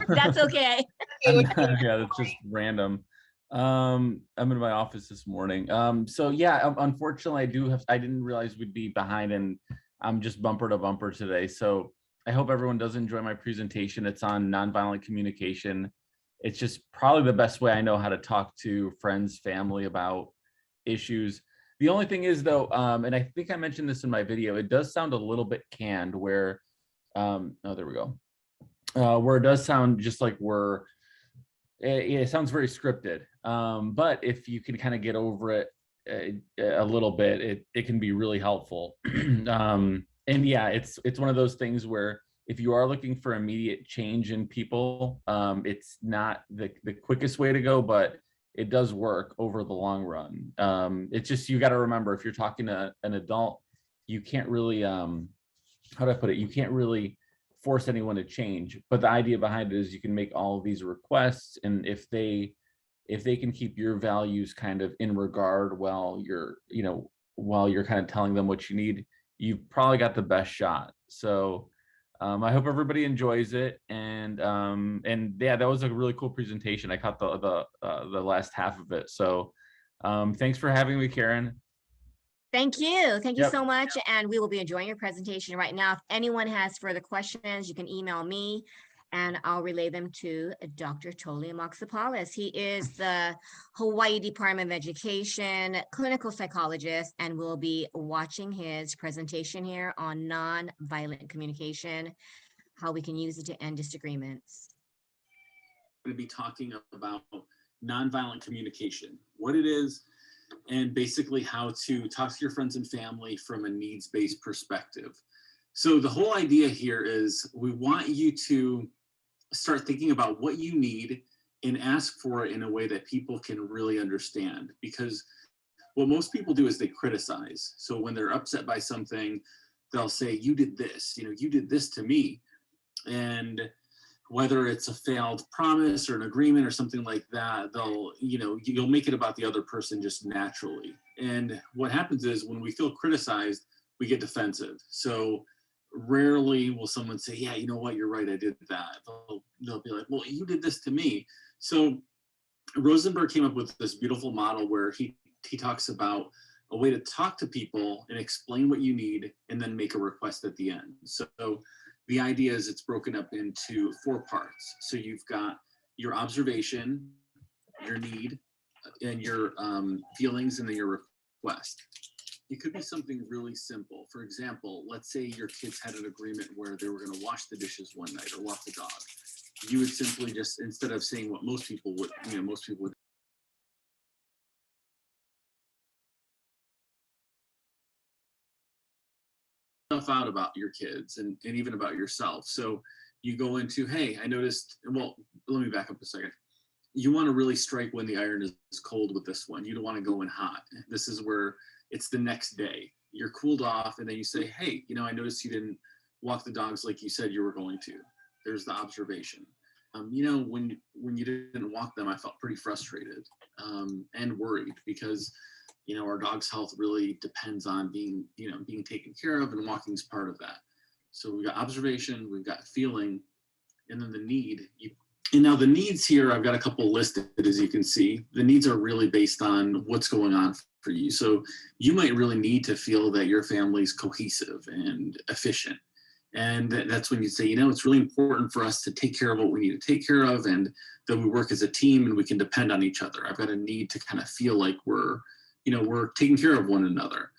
A: That's okay.
G: Yeah, that's just random. I'm in my office this morning. So yeah, unfortunately, I didn't realize we'd be behind, and I'm just bumper to bumper today. So I hope everyone does enjoy my presentation. It's on nonviolent communication. It's just probably the best way I know how to talk to friends, family about issues. The only thing is though, and I think I mentioned this in my video, it does sound a little bit canned where, oh, there we go. Where it does sound just like it sounds very scripted. But if you can kind of get over it a little bit, it can be really helpful. And yeah, it's one of those things where if you are looking for immediate change in people, it's not the quickest way to go, but it does work over the long run. It's just, you got to remember, if you're talking to an adult, you can't really, how do I put it? You can't really force anyone to change. But the idea behind it is you can make all of these requests, and if they can keep your values kind of in regard while you're kind of telling them what you need, you've probably got the best shot. So I hope everybody enjoys it, and yeah, that was a really cool presentation. I caught the last half of it. So thanks for having me, Karen.
A: Thank you. Thank you
G: Yep.
A: so much. And we will be enjoying your presentation right now. If anyone has further questions, you can email me and I'll relay them to Dr. Tolly Amaxopoulos. He is the Hawaii Department of Education clinical psychologist, and we'll be watching his presentation here on nonviolent communication, how we can use it to end disagreements.
H: I'm going to be talking about nonviolent communication, what it is, and basically how to talk to your friends and family from a needs-based perspective. So the whole idea here is we want you to start thinking about what you need and ask for it in a way that people can really understand. Because what most people do is they criticize. So when they're upset by something, they'll say, you did this, you did this to me. And whether it's a failed promise or an agreement or something like that, they'll, you'll make it about the other person just naturally. And what happens is when we feel criticized, we get defensive. So rarely will someone say, yeah, you know what, you're right, I did that. They'll be like, well, you did this to me. So Rosenberg came up with this beautiful model where he talks about a way to talk to people and explain what you need and then make a request at the end. So the idea is it's broken up into 4 parts. So you've got your observation, your need, and your feelings, and then your request. It could be something really simple. For example, let's say your kids had an agreement where they were going to wash the dishes one night or walk the dog. You would simply just, instead of saying what most people would stuff out about your kids and even about yourself. So you go into, hey, I noticed, well, let me back up a second. You want to really strike when the iron is cold with this one. You don't want to go in hot. This is where it's the next day. You're cooled off, and then you say, hey, I noticed you didn't walk the dogs like you said you were going to. There's the observation. When you didn't walk them, I felt pretty frustrated and worried because our dog's health really depends on being taken care of, and walking is part of that. So we've got observation, we've got feeling, and then the need. And now the needs here, I've got a couple listed, as you can see. The needs are really based on what's going on for you. So you might really need to feel that your family's cohesive and efficient. And that's when you say, it's really important for us to take care of what we need to take care of, and that we work as a team and we can depend on each other. I've got a need to kind of feel like we're taking care of one another.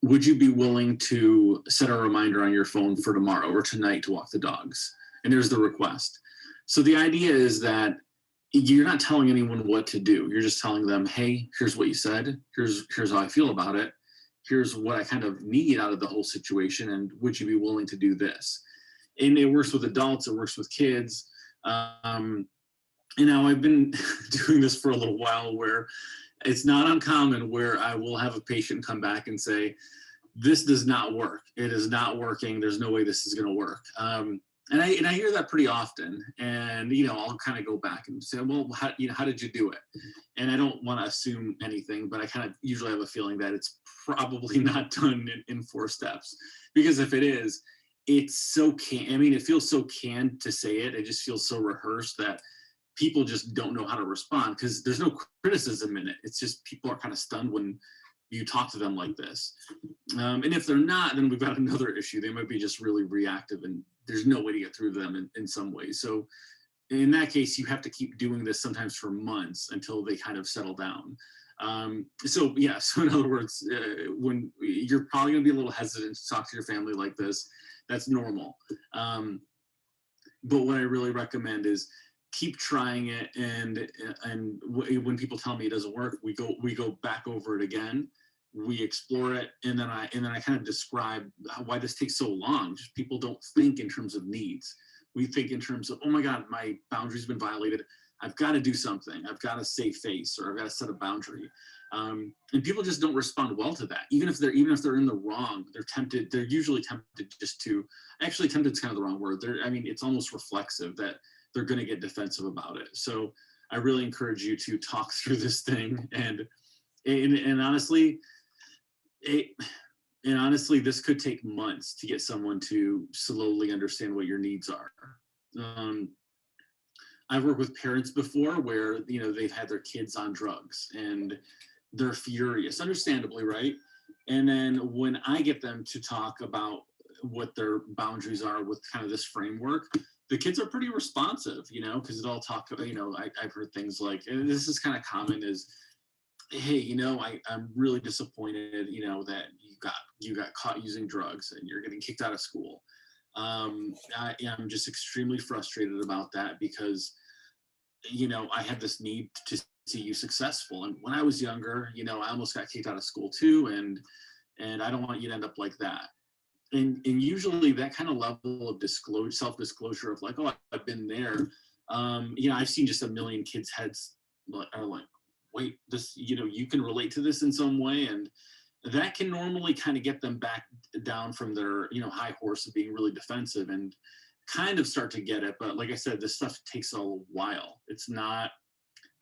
H: Would you be willing to set a reminder on your phone for tomorrow or tonight to walk the dogs? And there's the request. So the idea is that you're not telling anyone what to do. You're just telling them, hey, here's what you said. Here's how I feel about it. Here's what I kind of need out of the whole situation. And would you be willing to do this? And it works with adults, it works with kids. And now I've been doing this for a little while, where it's not uncommon where I will have a patient come back and say, this does not work. It is not working. There's no way this is going to work. And I hear that pretty often. And, I'll kind of go back and say, well, how did you do it? And I don't want to assume anything, but I kind of usually have a feeling that it's probably not done in 4 steps. Because if it is, it's so it feels so canned to say it. It just feels so rehearsed that people just don't know how to respond, because there's no criticism in it. It's just people are kind of stunned when you talk to them like this. And if they're not, then we've got another issue. They might be just really reactive, and there's no way to get through to them in some ways. So in that case, you have to keep doing this sometimes for months until they kind of settle down. So in other words, when you're probably going to be a little hesitant to talk to your family like this, that's normal. But what I really recommend is keep trying it, and when people tell me it doesn't work, we go back over it again, we explore it, and then I kind of describe why this takes so long. Just people don't think in terms of needs. We think in terms of, oh my God, my boundary's been violated. I've got to do something. I've got to save face, or I've got to set a boundary. And people just don't respond well to that. Even if they're in the wrong, they're usually tempted just to, actually tempted is kind of the wrong word. It's almost reflexive that they're going to get defensive about it. So I really encourage you to talk through this thing. And honestly, this could take months to get someone to slowly understand what your needs are. I've worked with parents before where, they've had their kids on drugs and they're furious, understandably, right? And then when I get them to talk about what their boundaries are with kind of this framework, the kids are pretty responsive, because it all talk, I've heard things like, and this is kind of common, is, hey, I'm really disappointed, that you got caught using drugs and you're getting kicked out of school. I'm just extremely frustrated about that because, I had this need to see you successful. And when I was younger, I almost got kicked out of school too. And I don't want you to end up like that. And usually that kind of level of self-disclosure of like, oh, I've been there. I've seen just a million kids' heads are like, wait, this, you can relate to this in some way. And that can normally kind of get them back down from their, high horse of being really defensive. And kind of start to get it. But like I said, this stuff takes a while. It's not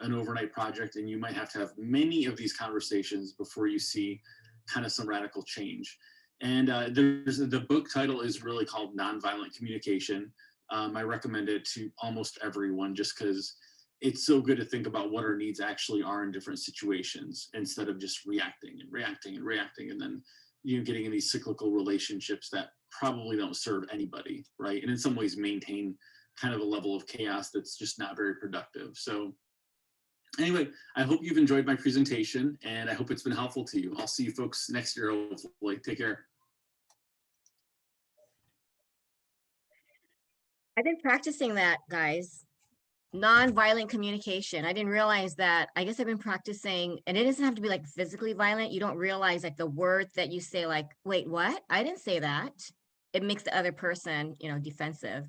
H: an overnight project, and you might have to have many of these conversations before you see kind of some radical change. And the book title is really called Nonviolent Communication. I recommend it to almost everyone just because it's so good to think about what our needs actually are in different situations instead of just reacting and reacting and reacting, and then getting in these cyclical relationships that probably don't serve anybody, right? And in some ways maintain kind of a level of chaos that's just not very productive. So anyway, I hope you've enjoyed my presentation, and I hope it's been helpful to you. I'll see you folks next year, hopefully. Take care.
A: I've been practicing that, guys. Nonviolent communication. I didn't realize that. I guess I've been practicing, and it doesn't have to be like physically violent. You don't realize like the word that you say, like, wait, what? I didn't say that. It makes the other person, defensive.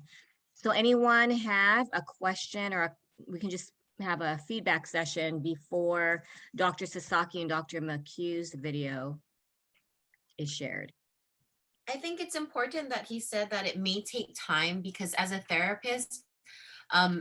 A: So anyone have a question, or we can just have a feedback session before Dr. Sasaki and Dr. McHugh's video is shared.
C: I think it's important that he said that it may take time, because as a therapist,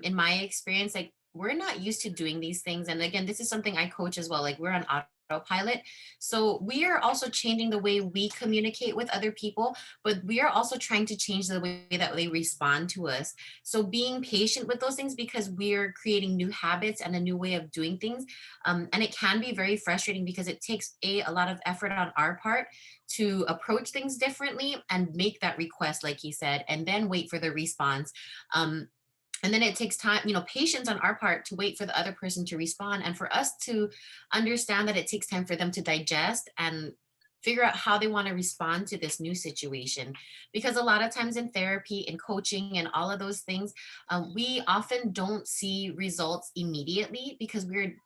C: in my experience, like, we're not used to doing these things. And again, this is something I coach as well. Like, we're on autopilot. So we are also changing the way we communicate with other people, but we are also trying to change the way that they respond to us. So being patient with those things, because we're creating new habits and a new way of doing things. And it can be very frustrating because it takes a lot of effort on our part to approach things differently and make that request, like he said, and then wait for the response. And then it takes time, patience on our part to wait for the other person to respond, and for us to understand that it takes time for them to digest and figure out how they want to respond to this new situation. Because a lot of times in therapy and coaching and all of those things, we often don't see results immediately because we're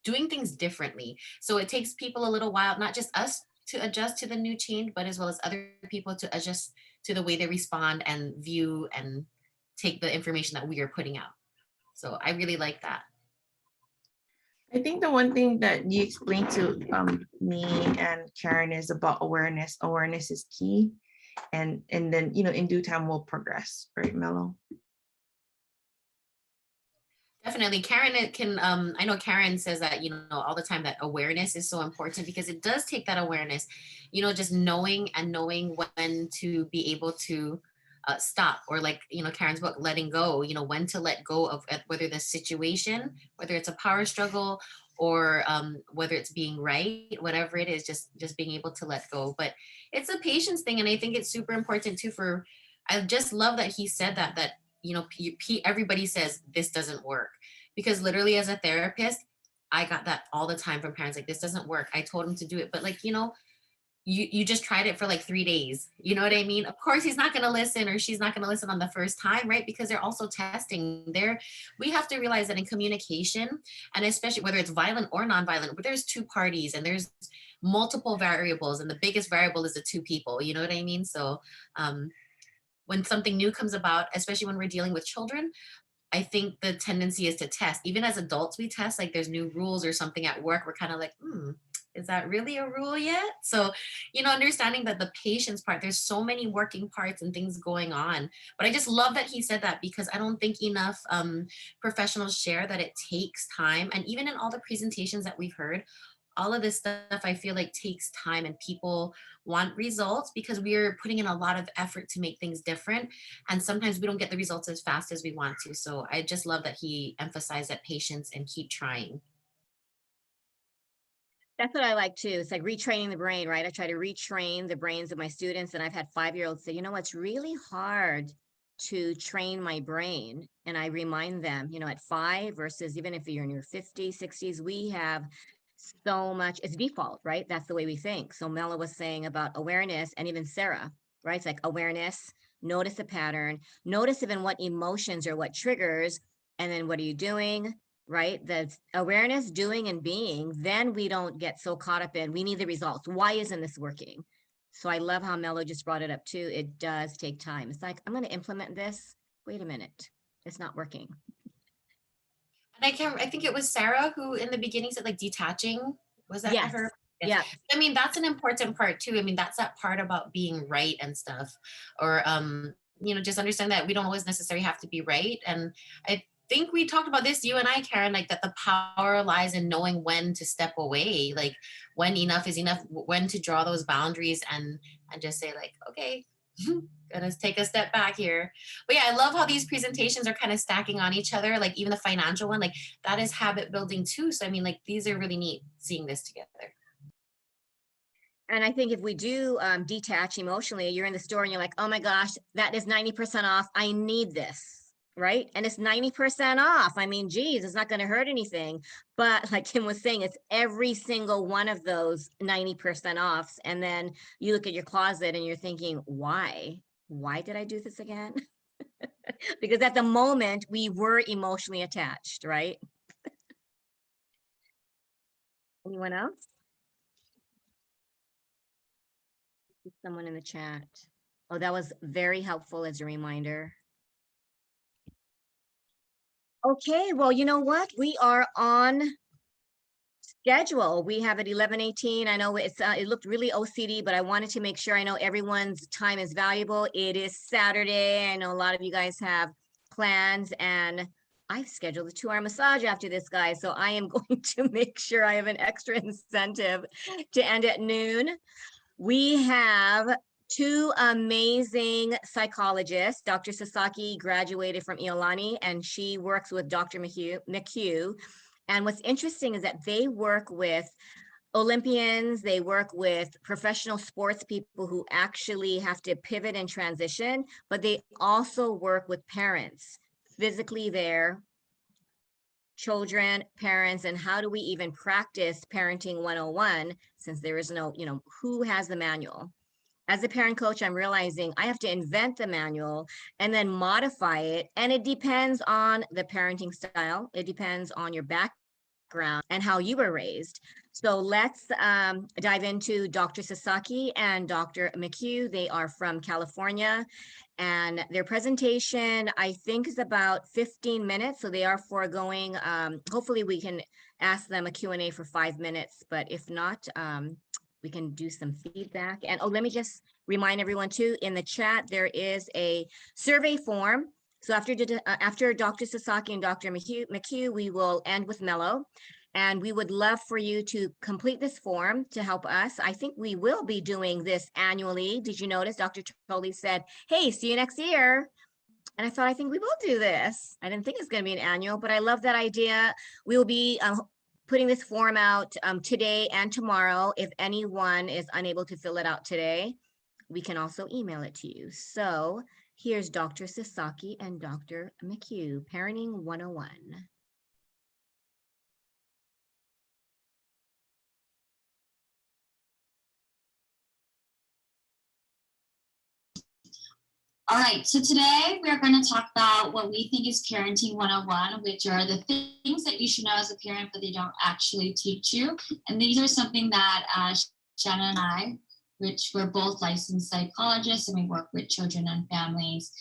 C: doing things differently. So it takes people a little while, not just us to adjust to the new change, but as well as other people to adjust to the way they respond and view and take the information that we are putting out. So I really like that.
E: I think the one thing that you explained to me and Karen is about awareness. Awareness is key. And then, in due time we'll progress, right, Melo?
C: Definitely. Karen, it can, I know Karen says that, all the time that awareness is so important, because it does take that awareness, just knowing when to be able to stop, or like, Karen's book, letting go, when to let go of whether the situation, whether it's a power struggle or whether it's being right, whatever it is, just being able to let go. But it's a patience thing. And I think it's super important too I just love that he said that everybody says this doesn't work, because literally as a therapist, I got that all the time from parents, like, this doesn't work. I told him to do it, but like, you just tried it for like 3 days. You know what I mean? Of course, he's not going to listen, or she's not going to listen on the first time, right? Because they're also testing there. We have to realize that in communication, and especially whether it's violent or nonviolent, but there's two parties and there's multiple variables, and the biggest variable is the two people. You know what I mean? So when something new comes about, especially when we're dealing with children, I think the tendency is to test. Even as adults, we test, like there's new rules or something at work. We're kind of like, is that really a rule yet? So, understanding that the patience part, there's so many working parts and things going on. But I just love that he said that, because I don't think enough professionals share that it takes time. And even in all the presentations that we've heard, all of this stuff, I feel like takes time, and people want results because we are putting in a lot of effort to make things different. And sometimes we don't get the results as fast as we want to. So I just love that he emphasized that patience and keep trying.
A: That's what I like too. It's like retraining the brain, right? I try to retrain the brains of my students, and I've had 5-year-olds say, it's really hard to train my brain. And I remind them, at 5 versus even if you're in your 50s, 60s, we have so much, it's default, right? That's the way we think. So Melo was saying about awareness, and even Sarah, right? It's like awareness, notice the pattern, notice even what emotions or what triggers, and then what are you doing? Right? The awareness, doing, and being, then we don't get so caught up in, we need the results. Why isn't this working? So I love how Melo just brought it up too. It does take time. It's like, I'm going to implement this. Wait a minute. It's not working.
C: And I think it was Sarah who in the beginning said like detaching. Was that
A: Yes.
C: her?
A: Yeah.
C: I mean, that's an important part too. I mean, that's that part about being right and stuff, or just understand that we don't always necessarily have to be right. And I think we talked about this, you and I, Karen, like that the power lies in knowing when to step away, like when enough is enough, when to draw those boundaries and just say like, okay, gotta take a step back here. But yeah, I love how these presentations are kind of stacking on each other. Like even the financial one, like that is habit building too. So I mean, like these are really neat seeing this together.
A: And I think if we do detach emotionally, you're in the store and you're like, oh my gosh, that is 90% off. I need this, right? And it's 90% off. I mean, geez, it's not going to hurt anything. But like Kim was saying, it's every single one of those 90% offs. And then you look at your closet and you're thinking, why? Why did I do this again? Because at the moment we were emotionally attached, right? Anyone else? Someone in the chat. Oh, that was very helpful as a reminder. Okay, well, you know what? We are on schedule. We have at 11:18. I know it looked really OCD, but I wanted to make sure I know everyone's time is valuable. It is Saturday. I know a lot of you guys have plans, and I've scheduled a 2-hour massage after this, guys. So I am going to make sure I have an extra incentive to end at noon. We have 2 amazing psychologists. Dr. Sasaki graduated from Iolani, and she works with Dr. McHugh. And what's interesting is that they work with Olympians, they work with professional sports people who actually have to pivot and transition, but they also work with parents, physically there, children, parents, and how do we even practice parenting 101 since there is no, who has the manual? As a parent coach, I'm realizing I have to invent the manual and then modify it. And it depends on the parenting style. It depends on your background and how you were raised. So let's dive into Dr. Sasaki and Dr. McHugh. They are from California. And their presentation, I think, is about 15 minutes. So they are foregoing. Hopefully we can ask them a Q&A for 5 minutes. But if not, we can do some feedback. And let me just remind everyone too, in the chat, there is a survey form. So after Dr. Sasaki and Dr. McHugh, we will end with Melo. And we would love for you to complete this form to help us. I think we will be doing this annually. Did you notice Dr. Tolly said, hey, see you next year. And I think we will do this. I didn't think it's going to be an annual, but I love that idea. We will be putting this form out today and tomorrow. If anyone is unable to fill it out today, we can also email it to you. So here's Dr. Sasaki and Dr. McHugh, Parenting 101.
I: All right, so today we are going to talk about what we think is Parenting 101, which are the things that you should know as a parent, but they don't actually teach you. And these are something that Shannon and I, which we're both licensed psychologists and we work with children and families,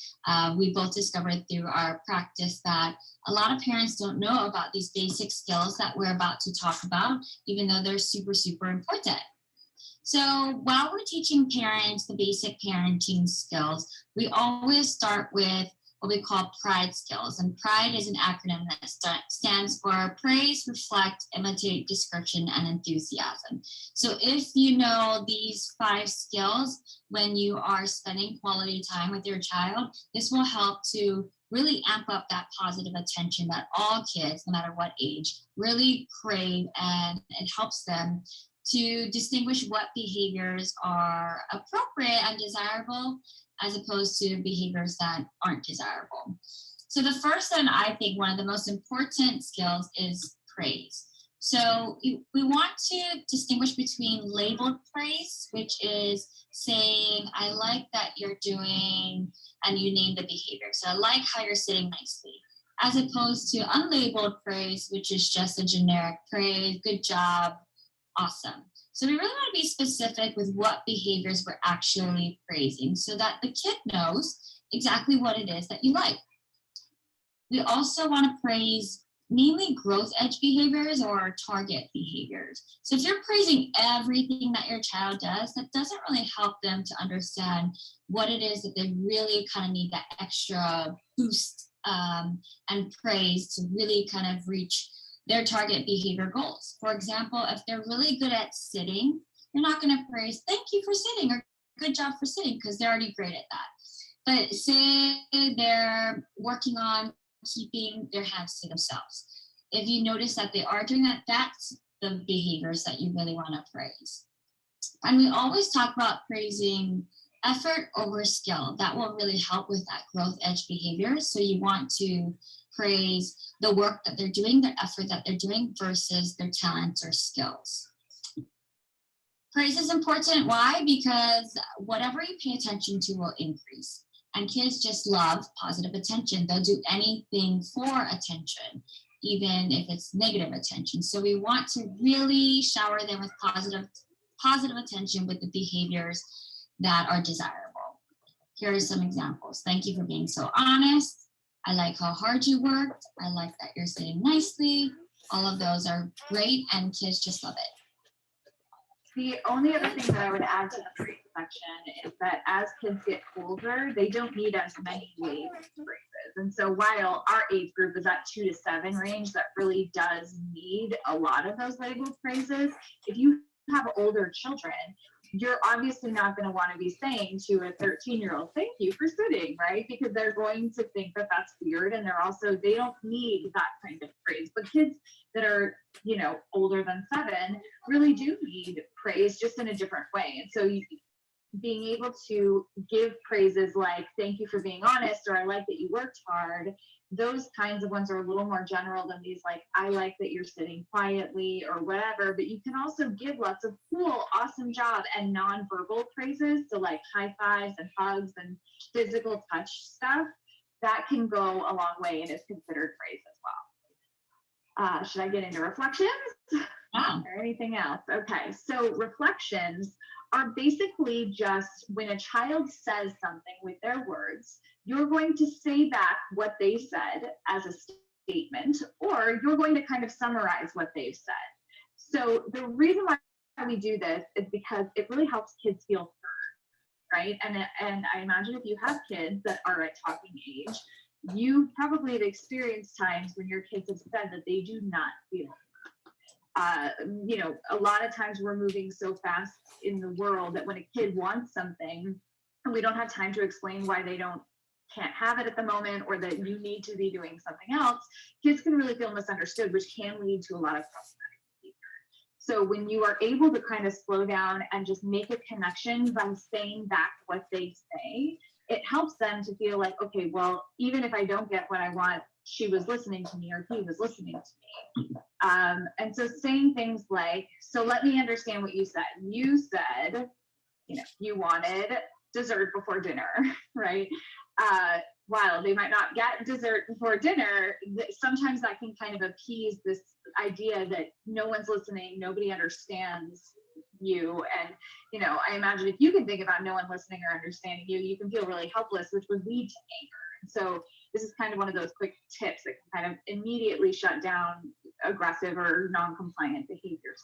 I: we both discovered through our practice that a lot of parents don't know about these basic skills that we're about to talk about, even though they're super, super important. So while we're teaching parents the basic parenting skills, we always start with what we call PRIDE skills. And PRIDE is an acronym that stands for praise, reflect, imitate, description, and enthusiasm. So if you know these 5 skills when you are spending quality time with your child, this will help to really amp up that positive attention that all kids, no matter what age, really crave, and it helps them to distinguish what behaviors are appropriate and desirable as opposed to behaviors that aren't desirable. So the first and I think one of the most important skills is praise. So we want to distinguish between labeled praise, which is saying, I like that you're doing, and you name the behavior. So I like how you're sitting nicely, as opposed to unlabeled praise, which is just a generic praise, good job, awesome. So we really want to be specific with what behaviors we're actually praising so that the kid knows exactly what it is that you like. We also want to praise mainly growth edge behaviors or target behaviors. So if you're praising everything that your child does, that doesn't really help them to understand what it is that they really kind of need that extra boost and praise to really kind of reach their target behavior goals. For example, if they're really good at sitting, you're not going to praise, thank you for sitting, or good job for sitting, because they're already great at that. But say they're working on keeping their hands to themselves. If you notice that they are doing that, that's the behaviors that you really want to praise. And we always talk about praising effort over skill. That will really help with that growth edge behavior. So you want to praise the work that they're doing, the effort that they're doing versus their talents or skills. Praise is important. Why? Because whatever you pay attention to will increase. And kids just love positive attention. They'll do anything for attention, even if it's negative attention. So we want to really shower them with positive attention with the behaviors that are desirable. Here are some examples. Thank you for being so honest. I like how hard you worked. I like that you're sitting nicely. All of those are great, and kids just love it.
J: The only other thing that I would add to the praise section is that as kids get older, they don't need as many labels phrases. And so while our age group is that 2 to 7 range that really does need a lot of those labeled phrases, if you have older children, you're obviously not going to want to be saying to a 13-year-old, thank you for sitting, right? Because they're going to think that that's weird, and they don't need that kind of praise. But kids that are, older than 7 really do need praise, just in a different way. And so being able to give praises like, thank you for being honest, or I like that you worked hard, those kinds of ones are a little more general than these, like, I like that you're sitting quietly or whatever. But you can also give lots of cool, awesome job and nonverbal praises. So like high fives and hugs and physical touch stuff that can go a long way and is considered praise as well. Should I get into reflections? Or anything else? Okay, so reflections are basically just when a child says something with their words, you're going to say back what they said as a statement, or you're going to kind of summarize what they've said. So the reason why we do this is because it really helps kids feel heard, right? And I imagine if you have kids that are at talking age, you probably have experienced times when your kids have said that they do not feel a lot of times we're moving so fast in the world that when a kid wants something and we don't have time to explain why they can't have it at the moment, or that you need to be doing something else, kids can really feel misunderstood, which can lead to a lot of problematic behavior. So when you are able to kind of slow down and just make a connection by saying back what they say, it helps them to feel like, okay, well, even if I don't get what I want, she was listening to me, or he was listening to me. And so saying things like, so let me understand what you said. You said, you wanted dessert before dinner, right? While they might not get dessert before dinner, sometimes that can kind of appease this idea that no one's listening, nobody understands you. And, I imagine if you can think about no one listening or understanding you, you can feel really helpless, which would lead to anger. And so this is kind of one of those quick tips that can kind of immediately shut down aggressive or non-compliant behavior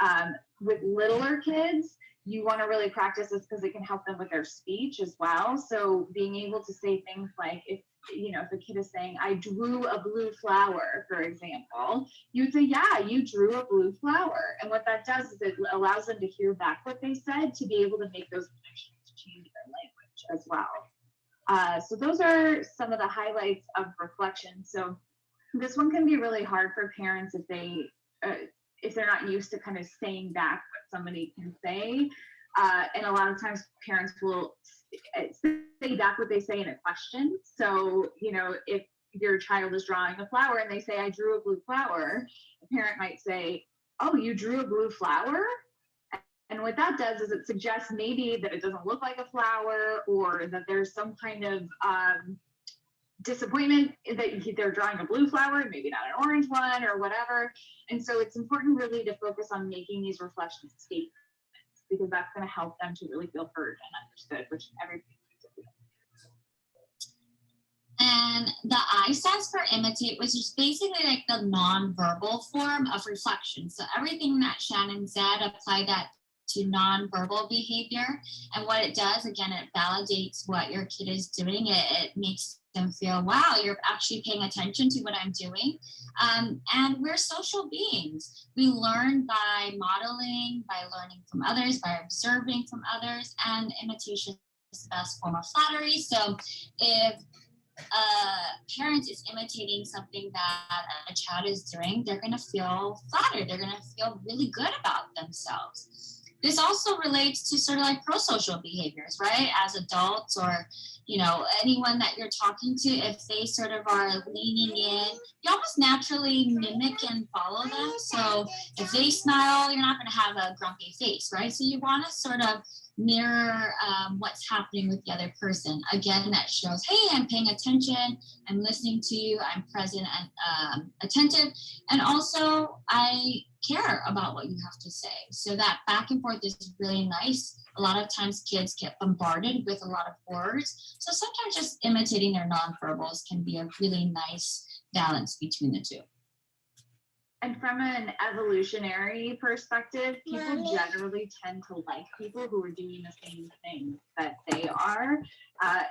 J: sometimes. With littler kids, you want to really practice this because it can help them with their speech as well. So being able to say things like, if a kid is saying, I drew a blue flower, for example, you'd say, yeah, you drew a blue flower. And what that does is it allows them to hear back what they said, to be able to make those connections to change their language as well. So those are some of the highlights of reflection. So this one can be really hard for parents if they're not used to kind of saying back what somebody can say. And a lot of times parents will say back what they say in a question. So, if your child is drawing a flower and they say, I drew a blue flower, a parent might say, oh, you drew a blue flower? And what that does is it suggests maybe that it doesn't look like a flower, or that there's some kind of disappointment that they're drawing a blue flower, maybe not an orange one or whatever. And so it's important really to focus on making these reflection statements, because that's going to help them to really feel heard and understood, which everybody needs to do.
I: And the I stands for imitate, which is basically like the nonverbal form of reflection. So everything that Shannon said, apply that to nonverbal behavior. And what it does, again, it validates what your kid is doing. It makes them feel, wow, you're actually paying attention to what I'm doing. And we're social beings. We learn by modeling, by learning from others, by observing from others, and imitation is the best form of flattery. So if a parent is imitating something that a child is doing, they're going to feel flattered. They're going to feel really good about themselves. This also relates to sort of like pro-social behaviors, right? As adults or, you know, anyone that you're talking to, if they sort of are leaning in, you almost naturally mimic and follow them. So if they smile, you're not going to have a grumpy face, right? So you want to sort of mirror what's happening with the other person. Again, that shows, hey, I'm paying attention, I'm listening to you, I'm present and attentive, and also I care about what you have to say. So that back and forth is really nice. A lot of times kids get bombarded with a lot of words. So sometimes just imitating their nonverbals can be a really nice balance between the two.
J: And from an evolutionary perspective, people generally tend to like people who are doing the same thing that they are.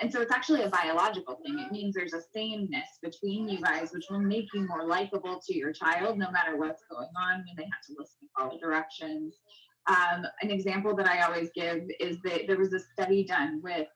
J: And so it's actually a biological thing. It means there's a sameness between you guys, which will make you more likable to your child, no matter what's going on when they have to listen to follow directions. An example that I always give is that there was a study done with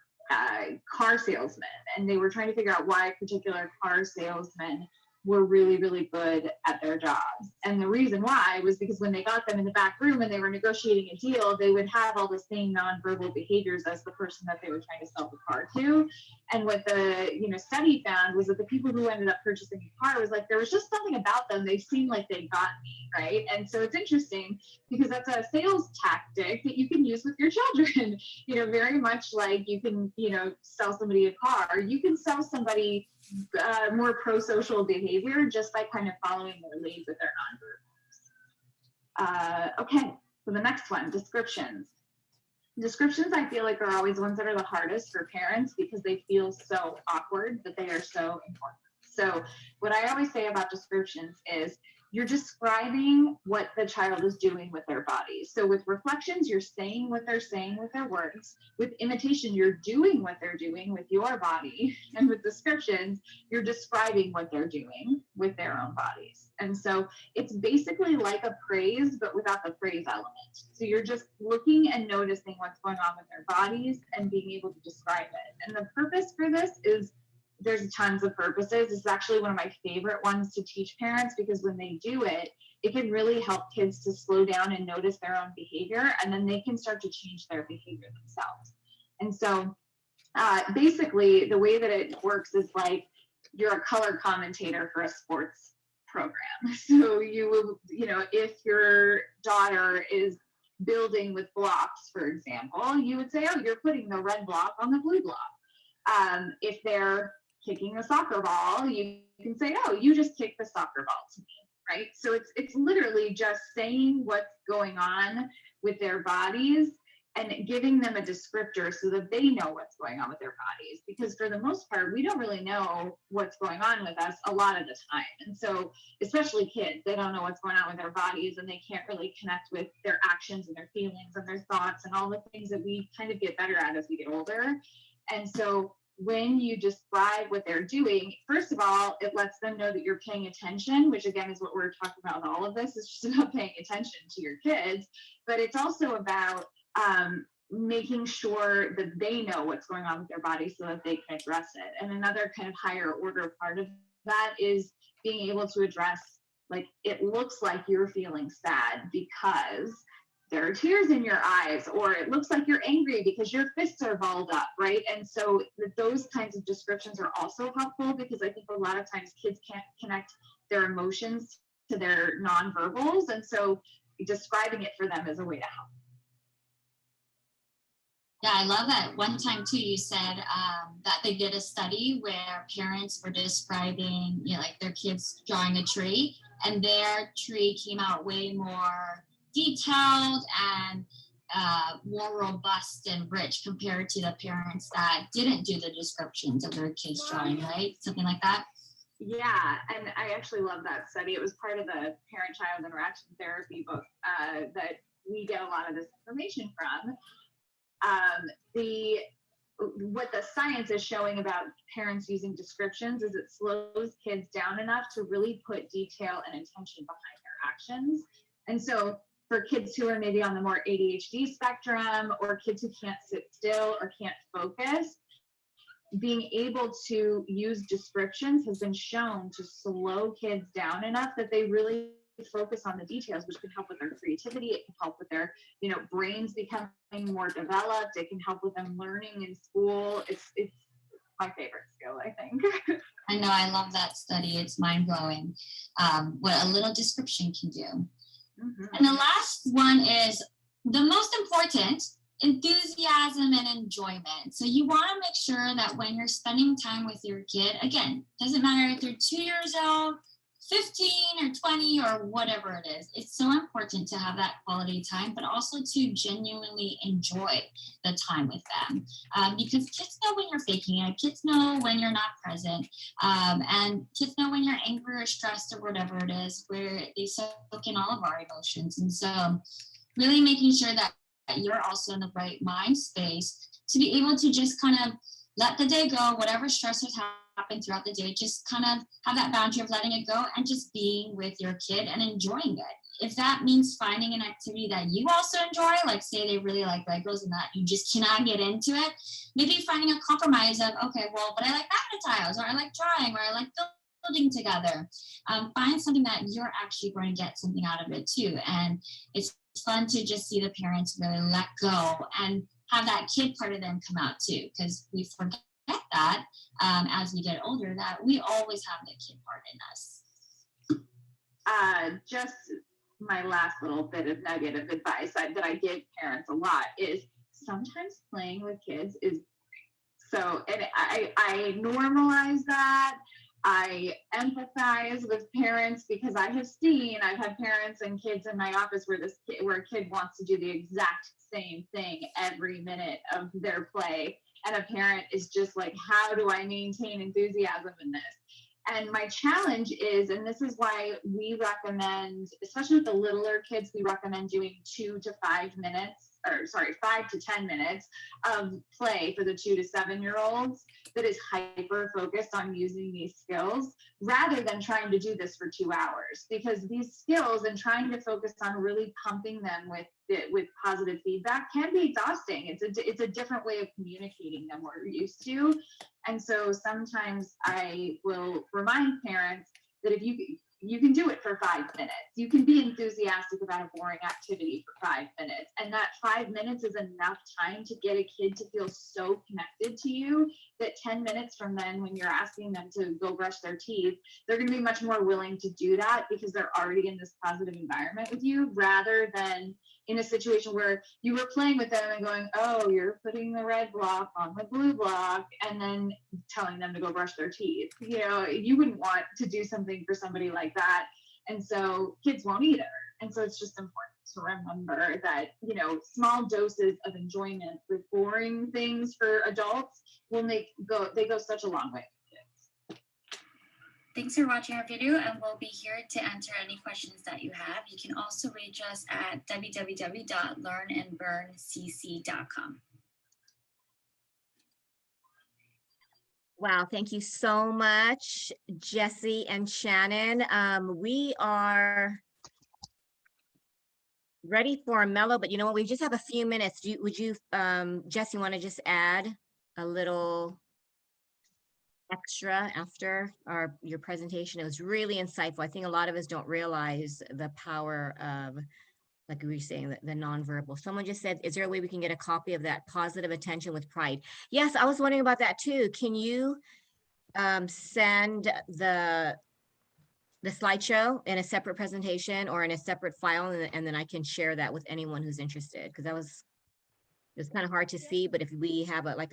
J: car salesmen, and they were trying to figure out why particular car salesmen were really, really good at their jobs. And the reason why was because when they got them in the back room and they were negotiating a deal, they would have all the same nonverbal behaviors as the person that they were trying to sell the car to. And what the study found was that the people who ended up purchasing a car was like, there was just something about them. They seemed like they got me, right? And so it's interesting because that's a sales tactic that you can use with your children. Very much like you can, sell somebody a car. You can sell somebody more pro-social behavior just by kind of following their lead with their nonverbals. Okay, so the next one, descriptions. Descriptions, I feel like, are always the ones that are the hardest for parents because they feel so awkward, but they are so important. So what I always say about descriptions is you're describing what the child is doing with their bodies. So with reflections, you're saying what they're saying with their words. With imitation, you're doing what they're doing with your body. And with descriptions, you're describing what they're doing with their own bodies. And so it's basically like a praise, but without the praise element. So you're just looking and noticing what's going on with their bodies and being able to describe it. And the purpose for this is, there's tons of purposes. This is actually one of my favorite ones to teach parents because when they do it, it can really help kids to slow down and notice their own behavior, and then they can start to change their behavior themselves. And so basically the way that it works is like you're a color commentator for a sports program. So if your daughter is building with blocks, for example, you would say, oh, you're putting the red block on the blue block. If they're kicking a soccer ball, you can say, oh, you just kicked the soccer ball to me, right? So it's literally just saying what's going on with their bodies and giving them a descriptor so that they know what's going on with their bodies. Because for the most part, we don't really know what's going on with us a lot of the time. And so especially kids, they don't know what's going on with their bodies and they can't really connect with their actions and their feelings and their thoughts and all the things that we kind of get better at as we get older. And so when you describe what they're doing, first of all, it lets them know that you're paying attention, which again is what we're talking about with all of this. It's just about paying attention to your kids, but it's also about making sure that they know what's going on with their body so that they can address it. And another kind of higher order part of that is being able to address, like, it looks like you're feeling sad because there are tears in your eyes, or it looks like you're angry because your fists are balled up, right? And so those kinds of descriptions are also helpful because I think a lot of times kids can't connect their emotions to their nonverbals. And so describing it for them is a way to help.
I: Yeah, I love that. One time too, you said that they did a study where parents were describing, like their kids drawing a tree, and their tree came out way more detailed and more robust and rich compared to the parents that didn't do the descriptions of their kids drawing, right? Something like that.
J: Yeah, and I actually love that study. It was part of the parent-child interaction therapy book that we get a lot of this information from. What the science is showing about parents using descriptions is it slows kids down enough to really put detail and intention behind their actions. And so for kids who are maybe on the more ADHD spectrum, or kids who can't sit still or can't focus, being able to use descriptions has been shown to slow kids down enough that they really focus on the details, which can help with their creativity. It can help with their, brains becoming more developed. It can help with them learning in school. It's my favorite skill, I think.
I: I know, I love that study. It's mind-blowing what a little description can do. Mm-hmm. And the last one is the most important: enthusiasm and enjoyment. So you want to make sure that when you're spending time with your kid, again, doesn't matter if they're 2 years old, 15 or 20 or whatever it is, it's so important to have that quality time, but also to genuinely enjoy the time with them. Because kids know when you're faking it, kids know when you're not present, and kids know when you're angry or stressed or whatever it is, where they soak in all of our emotions. And so really making sure that you're also in the right mind space to be able to just kind of let the day go, whatever stressors happen throughout the day, just kind of have that boundary of letting it go and just being with your kid and enjoying it. If that means finding an activity that you also enjoy, like say they really like Legos and that you just cannot get into it, maybe finding a compromise of, okay, well, but I like tiles, or I like drawing, or I like building together. Find something that you're actually going to get something out of it too. And it's fun to just see the parents really let go and have that kid part of them come out too, because we forget that as we get older, that we always have the kid part in us.
J: Just my last little bit of nugget of advice that I give parents a lot is sometimes playing with kids is so, and I normalize that. I empathize with parents because I've had parents and kids in my office where a kid wants to do the exact same thing every minute of their play. And a parent is just like, how do I maintain enthusiasm in this? And my challenge is, and this is why we recommend, especially with the littler kids, we recommend doing 5 to 10 minutes of play for the 2 to 7-year-olds that is hyper focused on using these skills, rather than trying to do this for 2 hours, because these skills and trying to focus on really pumping them with positive feedback can be exhausting. It's a different way of communicating than we're used to. And so sometimes I will remind parents that if you can do it for 5 minutes. You can be enthusiastic about a boring activity for 5 minutes. And that 5 minutes is enough time to get a kid to feel so connected to you that 10 minutes from then, when you're asking them to go brush their teeth, they're going to be much more willing to do that because they're already in this positive environment with you, rather than in a situation where you were playing with them and going, oh, you're putting the red block on the blue block, and then telling them to go brush their teeth. You wouldn't want to do something for somebody like that. And so kids won't either. And so it's just important to remember that, small doses of enjoyment with boring things for adults they go such a long way.
I: Thanks for watching our video, and we'll be here to answer any questions that you have. You can also reach us at www.learnandburncc.com.
A: Wow, thank you so much, Jesi and Shannon. We are ready for Melo, but we just have a few minutes. Would you, Jesi, want to just add a little extra after your presentation? It was really insightful. I think a lot of us don't realize the power of, like we were saying, the nonverbal. Someone just said, is there a way we can get a copy of that Positive Attention with Pride? Yes, I was wondering about that too. Can you send the slideshow in a separate presentation or in a separate file, and then I can share that with anyone who's interested? Because it was kind of hard to see, but if we have a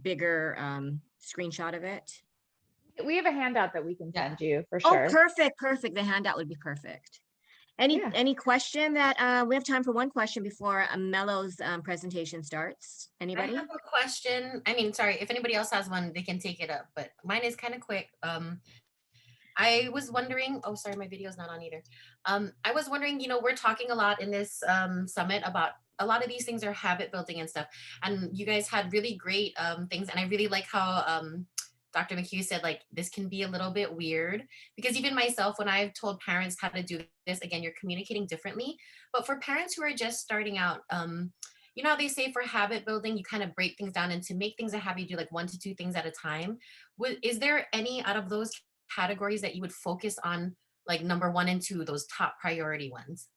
A: bigger screenshot of it.
E: We have a handout that we can send you for sure.
A: Oh, perfect. The handout would be perfect. Any question that we have time for one question before Melo's presentation starts?
C: I
A: Anybody?
C: have a question. I mean, sorry, if anybody else has one, they can take it up, but mine is kind of quick. I was wondering, oh, sorry, my video is not on either. I was wondering, we're talking a lot in this summit about a lot of these things are habit building and stuff. And you guys had really great things. And I really like how Dr. McHugh said, like, this can be a little bit weird, because even myself, when I've told parents how to do this, again, you're communicating differently. But for parents who are just starting out, you know how they say for habit building, you kind of break things down, and to make things a habit, you do like 1 to 2 things at a time. Is there any out of those categories that you would focus on, like number 1 and 2, those top priority ones?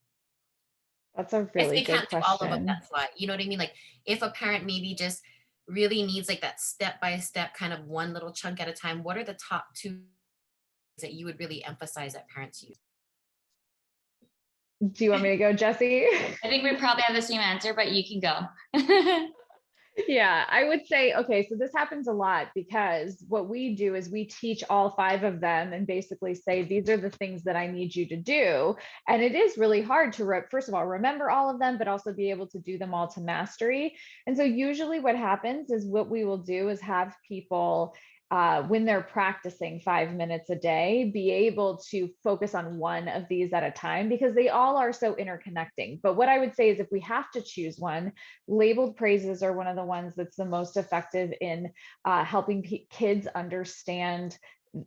K: That's a
C: If
K: really
C: they
K: good
C: can't do all of them,
K: question.
C: that's why. You know what I mean? Like if a parent maybe just really needs like that step-by-step kind of one little chunk at a time, what are the top 2 that you would really emphasize that parents use?
K: Do you want me to go, Jesi?
I: I think we probably have the same answer, but you can go.
K: Yeah, I would say, okay, so this happens a lot because what we do is we teach all 5 of them and basically say, these are the things that I need you to do. And it is really hard to, first of all, remember all of them, but also be able to do them all to mastery. And so usually what happens is what we will do is have people when they're practicing 5 minutes a day, be able to focus on one of these at a time, because they all are so interconnecting. But what I would say is if we have to choose one, labeled praises are one of the ones that's the most effective in helping kids understand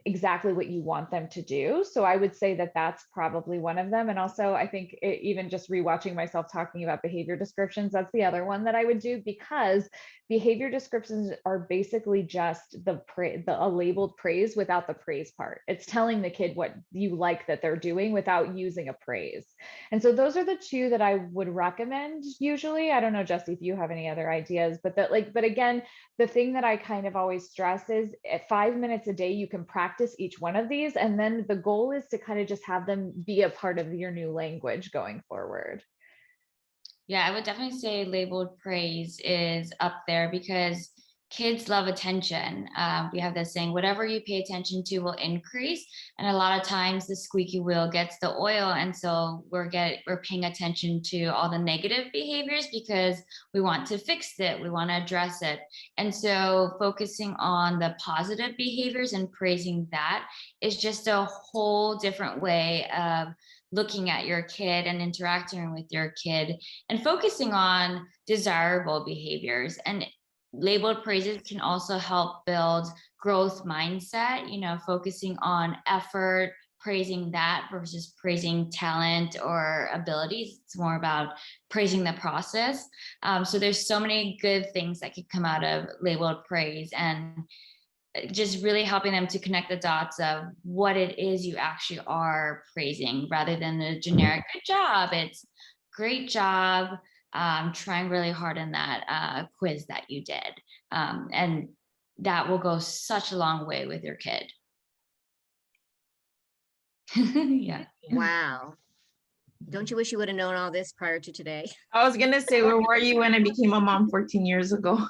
K: exactly what you want them to do. So I would say that that's probably one of them. And also I think even just rewatching myself talking about behavior descriptions, that's the other one that I would do, because behavior descriptions are basically just a labeled praise without the praise part. It's telling the kid what you like that they're doing without using a praise. And so those are the 2 that I would recommend usually. I don't know, Jesi, if you have any other ideas, but but again, the thing that I kind of always stress is at 5 minutes a day, you can practice each one of these. And then the goal is to kind of just have them be a part of your new language going forward.
I: Yeah, I would definitely say labeled praise is up there because kids love attention. We have this saying, whatever you pay attention to will increase. And a lot of times the squeaky wheel gets the oil. And so we're paying attention to all the negative behaviors because we want to fix it. We want to address it. And so focusing on the positive behaviors and praising that is just a whole different way of looking at your kid and interacting with your kid and focusing on desirable behaviors. And labeled praises can also help build growth mindset, focusing on effort, praising that versus praising talent or abilities. It's more about praising the process. So there's so many good things that could come out of labeled praise, and just really helping them to connect the dots of what it is you actually are praising rather than the generic good job. It's great job. Trying really hard in that quiz that you did. And that will go such a long way with your kid. Yeah.
A: Wow. Don't you wish you would have known all this prior to today?
E: I was gonna say, where were you when I became a mom 14 years ago?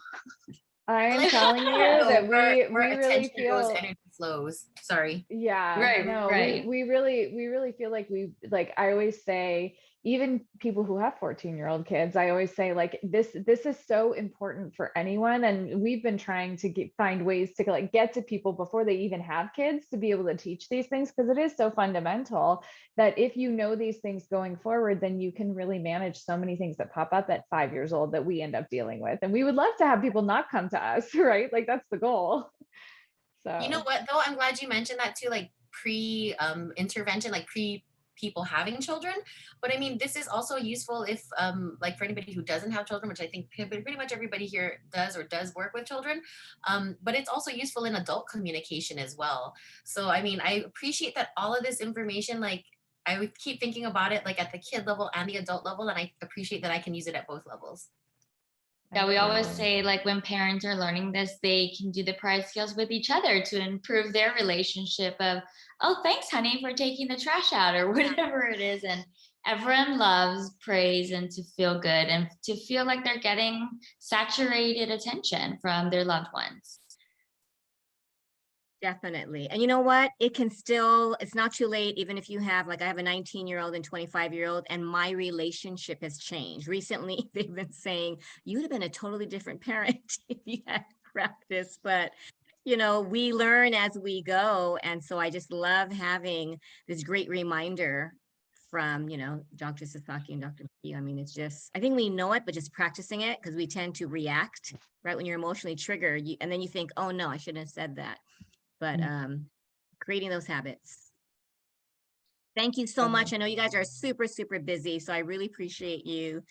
K: I'm telling you that we really feel
C: energy flows. Sorry.
K: Yeah,
I: right.
K: No,
I: right.
K: We really feel like I always say, even people who have 14-year-old kids, I always say, like, this is so important for anyone. And we've been trying to find ways to get to people before they even have kids to be able to teach these things, because it is so fundamental that if you know these things going forward, then you can really manage so many things that pop up at 5 years old that we end up dealing with. And we would love to have people not come to us, right? Like, that's the goal. So
C: you know what, though, I'm glad you mentioned that too, like intervention, like people having children. But I mean, this is also useful if like for anybody who doesn't have children, which I think pretty much everybody here does work with children, but it's also useful in adult communication as well. So I mean, I appreciate that all of this information, like I would keep thinking about it like at the kid level and the adult level, and I appreciate that I can use it at both levels.
I: Yeah, we always say, like, when parents are learning this, they can do the pride skills with each other to improve their relationship of, oh, thanks, honey, for taking the trash out, or whatever it is. And everyone loves praise and to feel good and to feel like they're getting saturated attention from their loved ones.
A: Definitely. And you know what? It can still, it's not too late, even if you have, like, I have a 19-year-old and 25-year-old, and my relationship has changed. Recently, they've been saying, you would have been a totally different parent if you had practice. But, you know, we learn as we go. And so I just love having this great reminder from, you know, Dr. Sasaki and Dr. McHugh. I mean, it's just, I think we know it, but just practicing it, because we tend to react, right? When you're emotionally triggered, and then you think, oh no, I shouldn't have said that. But creating those habits. Thank you so much. I know you guys are super, super busy, so I really appreciate you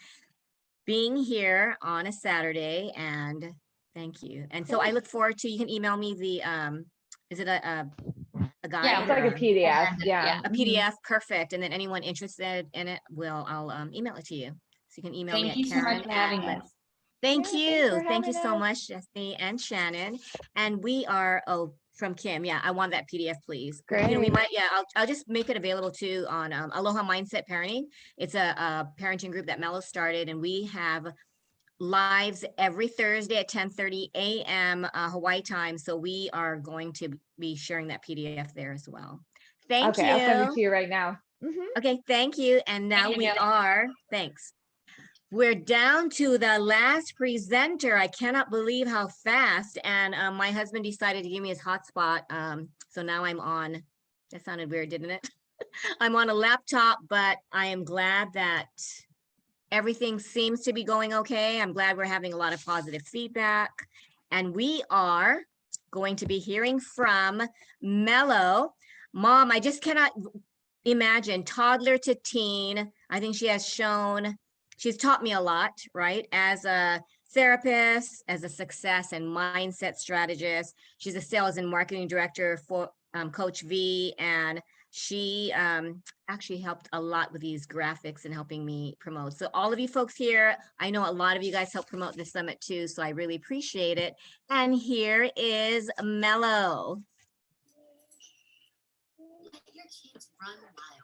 A: being here on a Saturday, and thank you. And so I look forward to, you can email me the, is it a guide?
K: Yeah, it's like a PDF. Yeah.
A: A PDF, perfect. And then anyone interested in it, I'll email it to you. So you can email me
I: Thank
A: at
I: you so
A: Karen
I: much for having us.
A: Thank
K: Yeah,
A: you.
K: thanks for
A: Thank you
K: having
A: so
K: us.
A: much, Jesi and Shannon. And we are, oh, from Kim. Yeah, I want that PDF, please. You know, we
K: Great.
A: might, yeah, I'll just make it available too on Aloha Mindset Parenting. It's a parenting group that Melo started, and we have lives every Thursday at 10:30 a.m. Hawaii time. So we are going to be sharing that PDF there as well. Thank
K: Okay, I'll send it
A: you.
K: to you right now.
A: Okay, thank you. And now
I: Thank
A: we
I: you.
A: are, thanks. We're down to the last presenter. I cannot believe how fast. And my husband decided to give me his hotspot. So now I'm on, that sounded weird, didn't it? I'm on a laptop, but I am glad that everything seems to be going okay. I'm glad we're having a lot of positive feedback. And we are going to be hearing from Melo. Mom, I just cannot imagine, toddler to teen. I think she has shown, she's taught me a lot, right? As a therapist, as a success and mindset strategist. She's a sales and marketing director for Coach V, and she actually helped a lot with these graphics and helping me promote. So all of you folks here, I know a lot of you guys helped promote this summit too, so I really appreciate it. And here is Melo.
C: Let your kids run wild.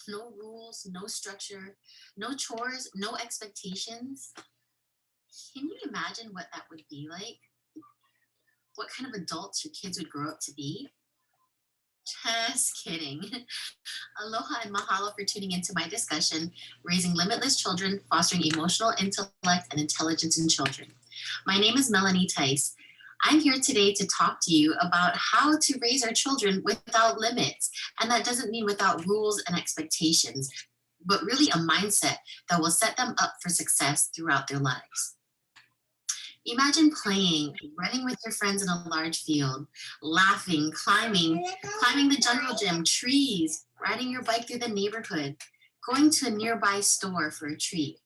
C: No rules, no structure, no chores, no expectations. Can you imagine what that would be like? What kind of adults your kids would grow up to be? Just kidding. Aloha and mahalo for tuning into my discussion, Raising Limitless Children, Fostering Emotional Intellect and Intelligence in Children. My name is Melanie Tice. I'm here today to talk to you about how to raise our children without limits. And that doesn't mean without rules and expectations, but really a mindset that will set them up for success throughout their lives. Imagine playing, running with your friends in a large field, laughing, climbing the jungle gym, trees, riding your bike through the neighborhood, going to a nearby store for a treat,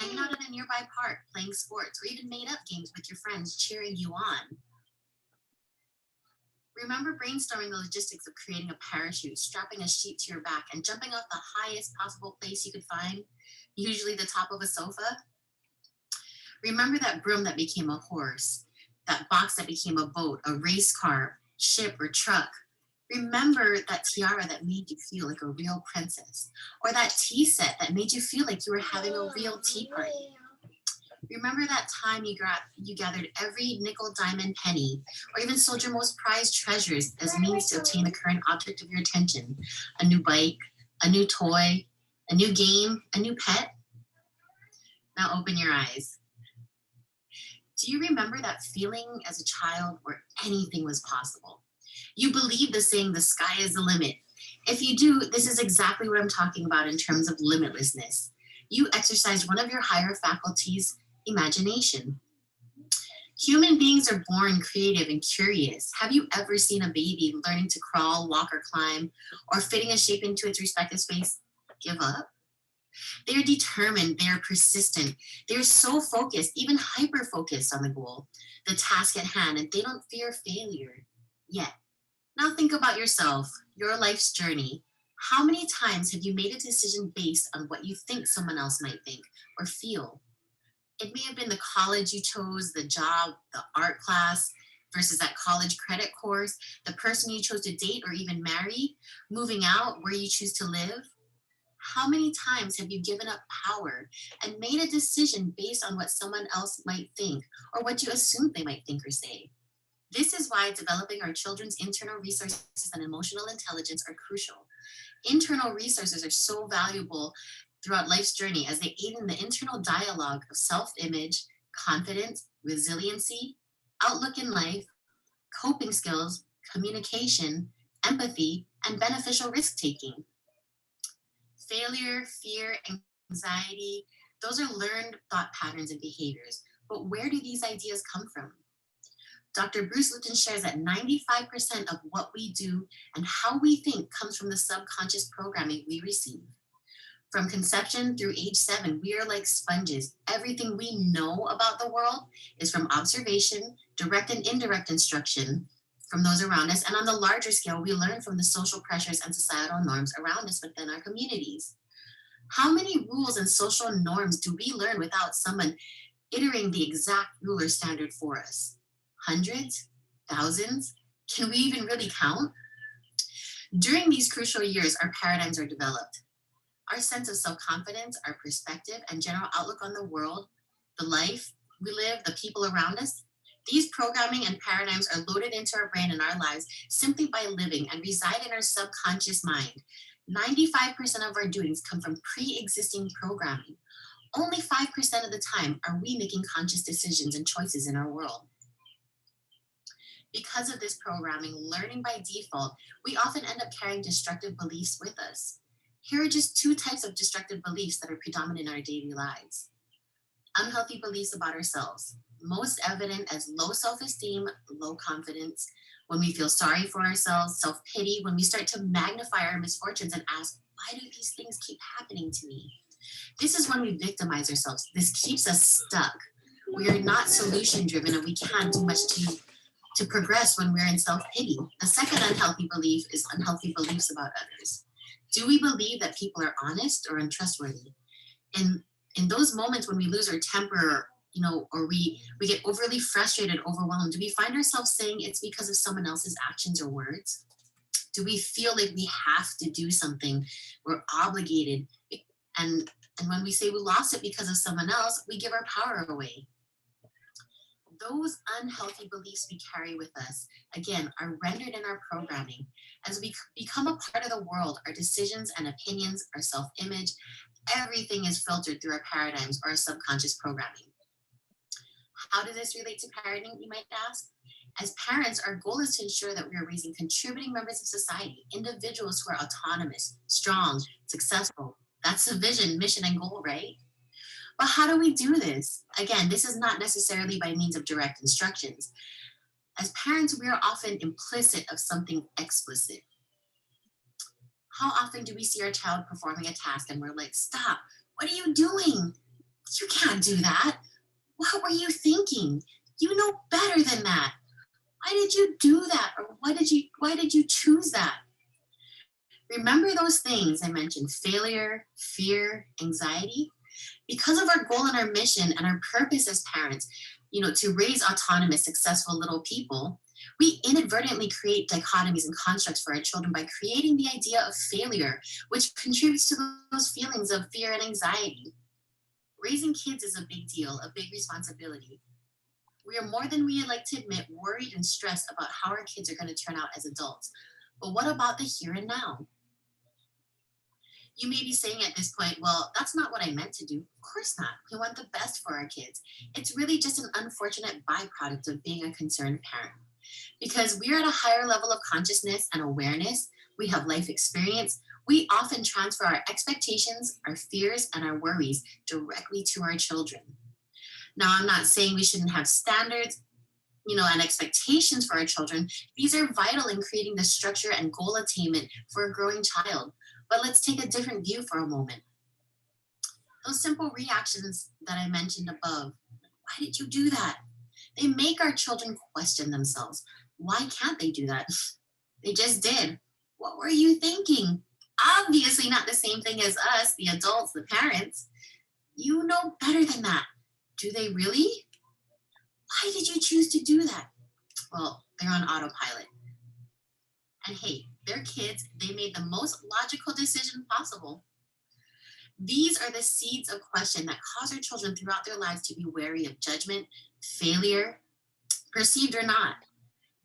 C: hanging out in a nearby park, playing sports, or even made up games with your friends cheering you on. Remember brainstorming the logistics of creating a parachute, strapping a sheet to your back, and jumping off the highest possible place you could find, usually the top of a sofa? Remember that broom that became a horse, that box that became a boat, a race car, ship, or truck. Remember that tiara that made you feel like a real princess, or that tea set that made you feel like you were having a real tea party. Remember that time you gathered every nickel, diamond, penny, or even sold your most prized treasures as means to obtain the current object of your attention, a new bike, a new toy, a new game, a new pet? Now open your eyes. Do you remember that feeling as a child where anything was possible? You believed the saying, the sky is the limit. If you do, this is exactly what I'm talking about in terms of limitlessness. You exercised one of your higher faculties, imagination. Human beings are born creative and curious. Have you ever seen a baby learning to crawl, walk, or climb, or fitting a shape into its respective space give up? They are determined, they are persistent, they're so focused, even hyper-focused on the goal, the task at hand, and they don't fear failure yet. Now think about yourself, your life's journey. How many times have you made a decision based on what you think someone else might think or feel? It may have been the college you chose, the job, the art class, versus that college credit course, the person you chose to date or even marry, moving out, where you choose to live. How many times have you given up power and made a decision based on what someone else might think or what you assumed they might think or say? This is why developing our children's internal resources and emotional intelligence are crucial. Internal resources are so valuable throughout life's journey as they aid in the internal dialogue of self-image, confidence, resiliency, outlook in life, coping skills, communication, empathy, and beneficial risk-taking. Failure, fear, anxiety, those are learned thought patterns and behaviors. But where do these ideas come from? Dr. Bruce Lipton shares that 95% of what we do and how we think comes from the subconscious programming we receive. From conception through age 7, we are like sponges. Everything we know about the world is from observation, direct and indirect instruction from those around us. And on the larger scale, we learn from the social pressures and societal norms around us within our communities. How many rules and social norms do we learn without someone iterating the exact rule or standard for us? Hundreds? Thousands? Can we even really count? During these crucial years, our paradigms are developed. Our sense of self-confidence, our perspective, and general outlook on the world, the life we live, the people around us, these programming and paradigms are loaded into our brain and our lives simply by living and reside in our subconscious mind. 95% of our doings come from pre-existing programming. Only 5% of the time are we making conscious decisions and choices in our world. Because of this programming, learning by default, we often end up carrying destructive beliefs with us. Here are just 2 types of destructive beliefs that are predominant in our daily lives. Unhealthy beliefs about ourselves, most evident as low self-esteem, low confidence, when we feel sorry for ourselves, self-pity, when we start to magnify our misfortunes and ask, why do these things keep happening to me? This is when we victimize ourselves. This keeps us stuck. We are not solution-driven and we can't do much to progress when we're in self-pity. The second unhealthy belief is unhealthy beliefs about others. Do we believe that people are honest or untrustworthy? In those moments when we lose our temper, or we get overly frustrated, overwhelmed, do we find ourselves saying it's because of someone else's actions or words? Do we feel like we have to do something? We're obligated. And when we say we lost it because of someone else, we give our power away. Those unhealthy beliefs we carry with us, again, are rendered in our programming. As we become a part of the world, our decisions and opinions, our self-image, everything is filtered through our paradigms or our subconscious programming. How does this relate to parenting, you might ask? As parents, our goal is to ensure that we are raising contributing members of society, individuals who are autonomous, strong, successful. That's the vision, mission, and goal, right? But how do we do this? Again, this is not necessarily by means of direct instructions. As parents, we are often implicit of something explicit. How often do we see our child performing a task and we're like, stop, what are you doing? You can't do that. What were you thinking? You know better than that. Why did you do that? Or why did you choose that? Remember those things I mentioned, failure, fear, anxiety? Because of our goal and our mission and our purpose as parents, to raise autonomous, successful little people, we inadvertently create dichotomies and constructs for our children by creating the idea of failure, which contributes to those feelings of fear and anxiety. Raising kids is a big deal, a big responsibility. We are more than we like to admit worried and stressed about how our kids are going to turn out as adults. But what about the here and now? You may be saying at this point, well, that's not what I meant to do. Of course not. We want the best for our kids. It's really just an unfortunate byproduct of being a concerned parent. Because we are at a higher level of consciousness and awareness, we have life experience, we often transfer our expectations, our fears, and our worries directly to our children. Now, I'm not saying we shouldn't have standards, and expectations for our children. These are vital in creating the structure and goal attainment for a growing child. But let's take a different view for a moment. Those simple reactions that I mentioned above, why did you do that? They make our children question themselves. Why can't they do that? They just did. What were you thinking? Obviously not the same thing as us, the adults, the parents. You know better than that. Do they really? Why did you choose to do that? Well, they're on autopilot. And hey, they're kids, they made the most logical decision possible. These are the seeds of question that cause our children throughout their lives to be wary of judgment, failure, perceived or not.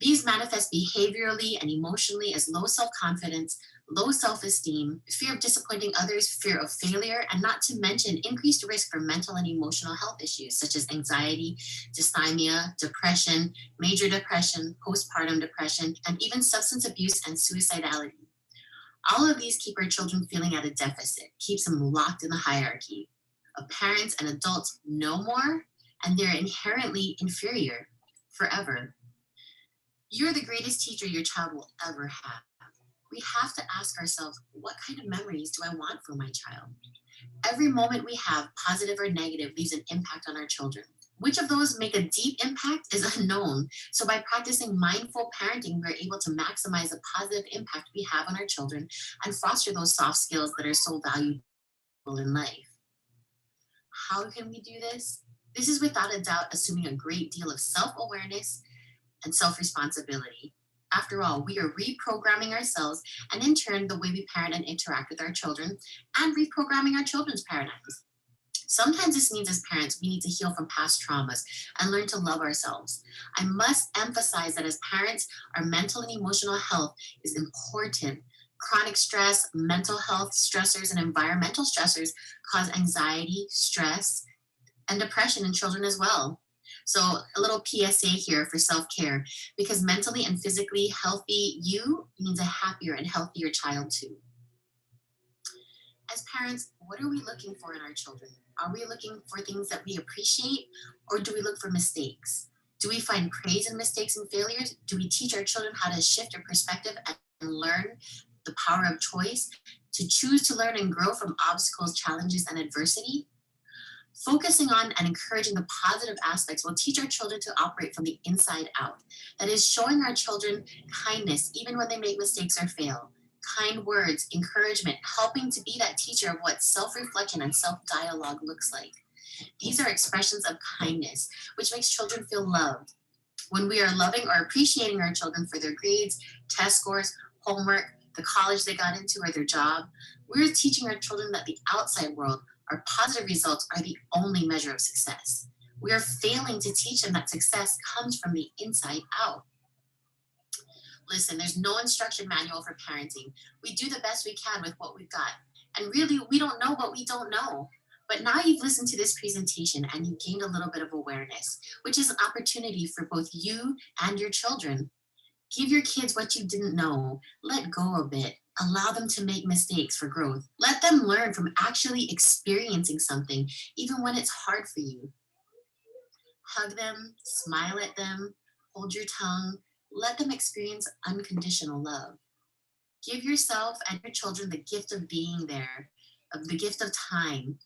C: These manifest behaviorally and emotionally as low self-confidence, low self-esteem, fear of disappointing others, fear of failure, and not to mention increased risk for mental and emotional health issues such as anxiety, dysthymia, depression, major depression, postpartum depression, and even substance abuse and suicidality. All of these keep our children feeling at a deficit, keeps them locked in the hierarchy of parents and adults know more, and they're inherently inferior forever. You're the greatest teacher your child will ever have. We have to ask ourselves, what kind of memories do I want for my child? Every moment we have, positive or negative, leaves an impact on our children. Which of those make a deep impact is unknown. So by practicing mindful parenting, we're able to maximize the positive impact we have on our children and foster those soft skills that are so valuable in life. How can we do this? This is without a doubt assuming a great deal of self-awareness and self-responsibility. After all, we are reprogramming ourselves and in turn, the way we parent and interact with our children and reprogramming our children's paradigms. Sometimes this means as parents, we need to heal from past traumas and learn to love ourselves. I must emphasize that as parents, our mental and emotional health is important. Chronic stress, mental health stressors, and environmental stressors cause anxiety, stress, and depression in children as well. So a little PSA here for self-care, because mentally and physically healthy you means a happier and healthier child too. As parents, what are we looking for in our children? Are we looking for things that we appreciate, or do we look for mistakes? Do we find praise in mistakes and failures? Do we teach our children how to shift their perspective and learn the power of choice, to choose to learn and grow from obstacles, challenges, and adversity? Focusing on and encouraging the positive aspects will teach our children to operate from the inside out. That is, showing our children kindness even when they make mistakes or fail. Kind words, encouragement, helping to be that teacher of what self-reflection and self-dialogue looks like. These are expressions of kindness, which makes children feel loved. When we are loving or appreciating our children for their grades, test scores, homework, the college they got into, or their job, we're teaching our children that the outside world, our positive results, are the only measure of success. We are failing to teach them that success comes from the inside out. Listen, there's no instruction manual for parenting. We do the best we can with what we've got. And really, we don't know what we don't know. But now you've listened to this presentation and you've gained a little bit of awareness, which is an opportunity for both you and your children. Give your kids what you didn't know. Let go a bit. Allow them to make mistakes for growth. Let them learn from actually experiencing something, even when it's hard for you. Hug them, smile at them, hold your tongue. Let them experience unconditional love. Give yourself and your children the gift of being there, of the gift of time.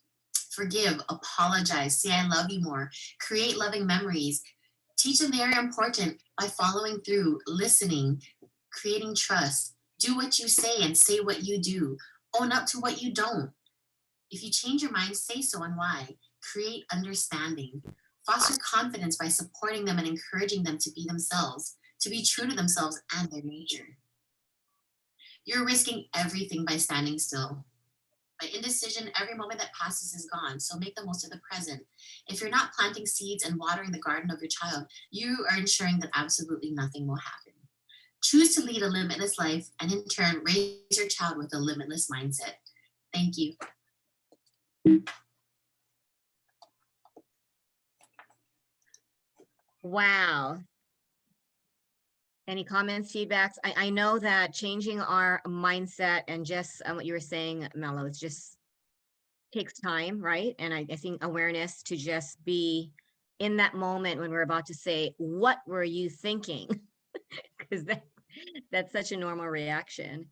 C: Forgive, apologize, say I love you more, create loving memories. Teach them they are important by following through, listening, creating trust. Do what you say and say what you do. Own up to what you don't. If you change your mind, say so and why. Create understanding. Foster confidence by supporting them and encouraging them to be themselves, to be true to themselves and their nature. You're risking everything by standing still. By indecision, every moment that passes is gone, so make the most of the present. If you're not planting seeds and watering the garden of your child, you are ensuring that absolutely nothing will happen. Choose to lead a limitless life and in turn, raise your child with a limitless mindset. Thank you.
A: Wow. Any comments, feedbacks? I know that changing our mindset and just what you were saying, Melo, it just takes time, right? And I think awareness to just be in that moment when we're about to say, what were you thinking? Because that's such a normal reaction.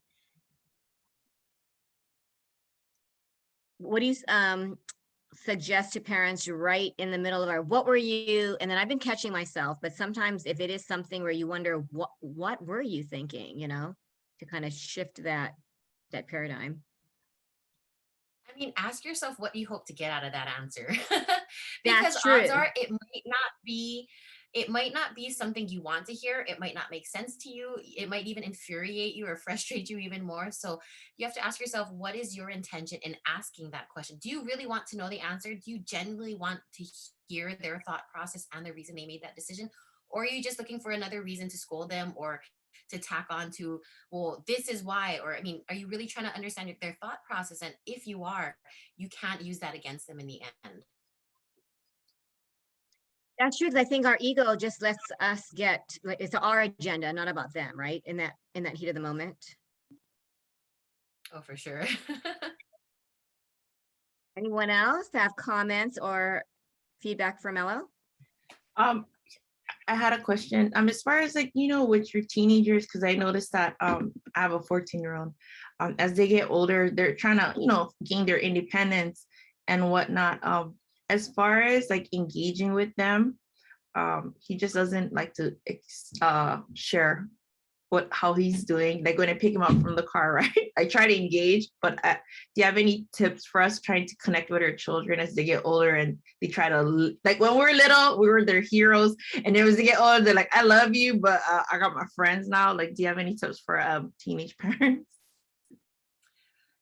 A: What do you suggest to parents right in the middle of our, what were you, and then I've been catching myself, but sometimes if it is something where you wonder, what were you thinking, you know, to kind of shift that paradigm.
C: I mean, ask yourself what you hope to get out of that answer.
A: That's
C: Because
A: true.
C: odds are it might not be something you want to hear. It might not make sense to you. It might even infuriate you or frustrate you even more. So you have to ask yourself, what is your intention in asking that question? Do you really want to know the answer? Do you genuinely want to hear their thought process and the reason they made that decision? Or are you just looking for another reason to scold them or to tack on to, well, this is why? Or, I mean, are you really trying to understand their thought process? And if you are, you can't use that against them in the end.
A: That's true. 'Cause I think our ego just lets us get, like, it's our agenda, not about them, right? In that heat of the moment.
C: Oh, for sure.
A: Anyone else have comments or feedback for Melo?
E: I had a question. As far as, like, with your teenagers, because I noticed that I have a 14-year-old. As they get older, they're trying to, gain their independence and whatnot. As far as like engaging with them, he just doesn't like to share how he's doing. Like when I pick him up from the car, right? I try to engage, but do you have any tips for us trying to connect with our children as they get older and they try to, like when we were little, we were their heroes, and then as they get older, they're like, I love you, but I got my friends now. Like, do you have any tips for teenage parents?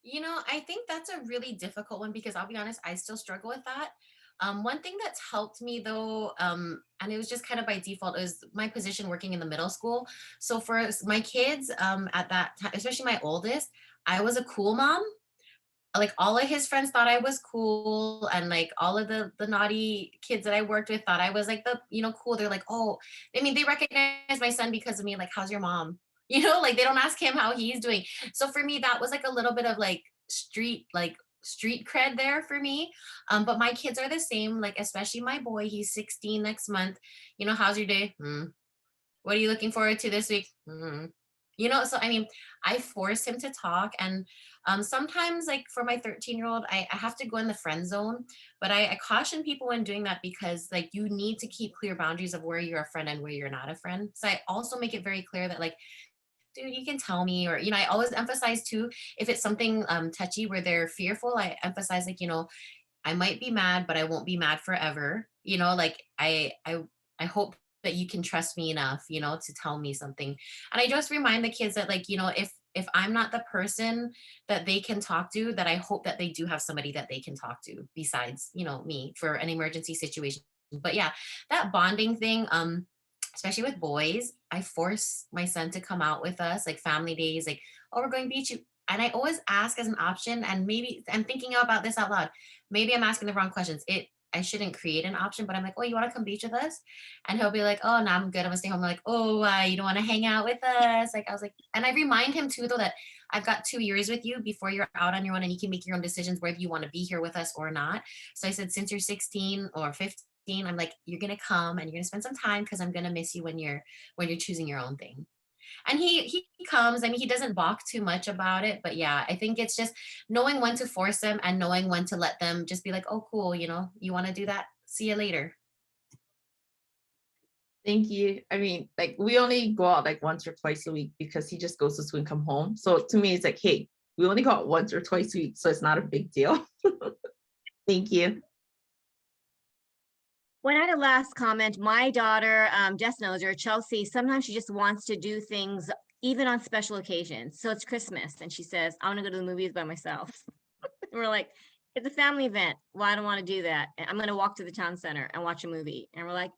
C: I think that's a really difficult one because I'll be honest, I still struggle with that. One thing that's helped me though, and it was just kind of by default, is my position working in the middle school. So for my kids at that time, especially my oldest, I was a cool mom. Like all of his friends thought I was cool, and like all of the naughty kids that I worked with thought I was like the cool. They're like, oh, I mean, they recognize my son because of me. Like, how's your mom? Like they don't ask him how he's doing. So for me, that was like a little bit of like street cred there for me. But my kids are the same, like especially my boy, he's 16 next month. How's your day? What are you looking forward to this week? So I mean, I force him to talk, and sometimes like for my 13-year-old, I have to go in the friend zone, but I caution people when doing that because like you need to keep clear boundaries of where you're a friend and where you're not a friend. So I also make it very clear that like, dude, you can tell me, or I always emphasize too, if it's something touchy where they're fearful, I emphasize like, I might be mad, but I won't be mad forever. Like I hope that you can trust me enough, to tell me something. And I just remind the kids that like, if I'm not the person that they can talk to, that I hope that they do have somebody that they can talk to besides, me for an emergency situation. But yeah, that bonding thing, especially with boys, I force my son to come out with us, like family days, like, oh, we're going beach. And I always ask as an option, and maybe I'm thinking about this out loud. Maybe I'm asking the wrong questions. I shouldn't create an option, but I'm like, oh, you want to come beach with us? And he'll be like, oh, no, I'm good. I'm gonna stay home. I'm like, oh, you don't want to hang out with us? Like, I was like, and I remind him too, though, that I've got 2 years with you before you're out on your own and you can make your own decisions whether you want to be here with us or not. So I said, since you're 16 or 15, I'm like, you're going to come and you're going to spend some time because I'm going to miss you when you're choosing your own thing. And he comes. I mean, he doesn't balk too much about it, but yeah, I think it's just knowing when to force them and knowing when to let them just be like, oh, cool. You want to do that? See you later.
E: Thank you. I mean, like we only go out like once or twice a week because he just goes to school and come home. So to me, it's like, hey, we only go out once or twice a week, so it's not a big deal. Thank you.
A: When I had a last comment, my daughter, Jess knows her, Chelsea, sometimes she just wants to do things even on special occasions. So it's Christmas and she says, I want to go to the movies by myself. We're like, it's a family event. Well, I don't want to do that. I'm going to walk to the town center and watch a movie. And we're like,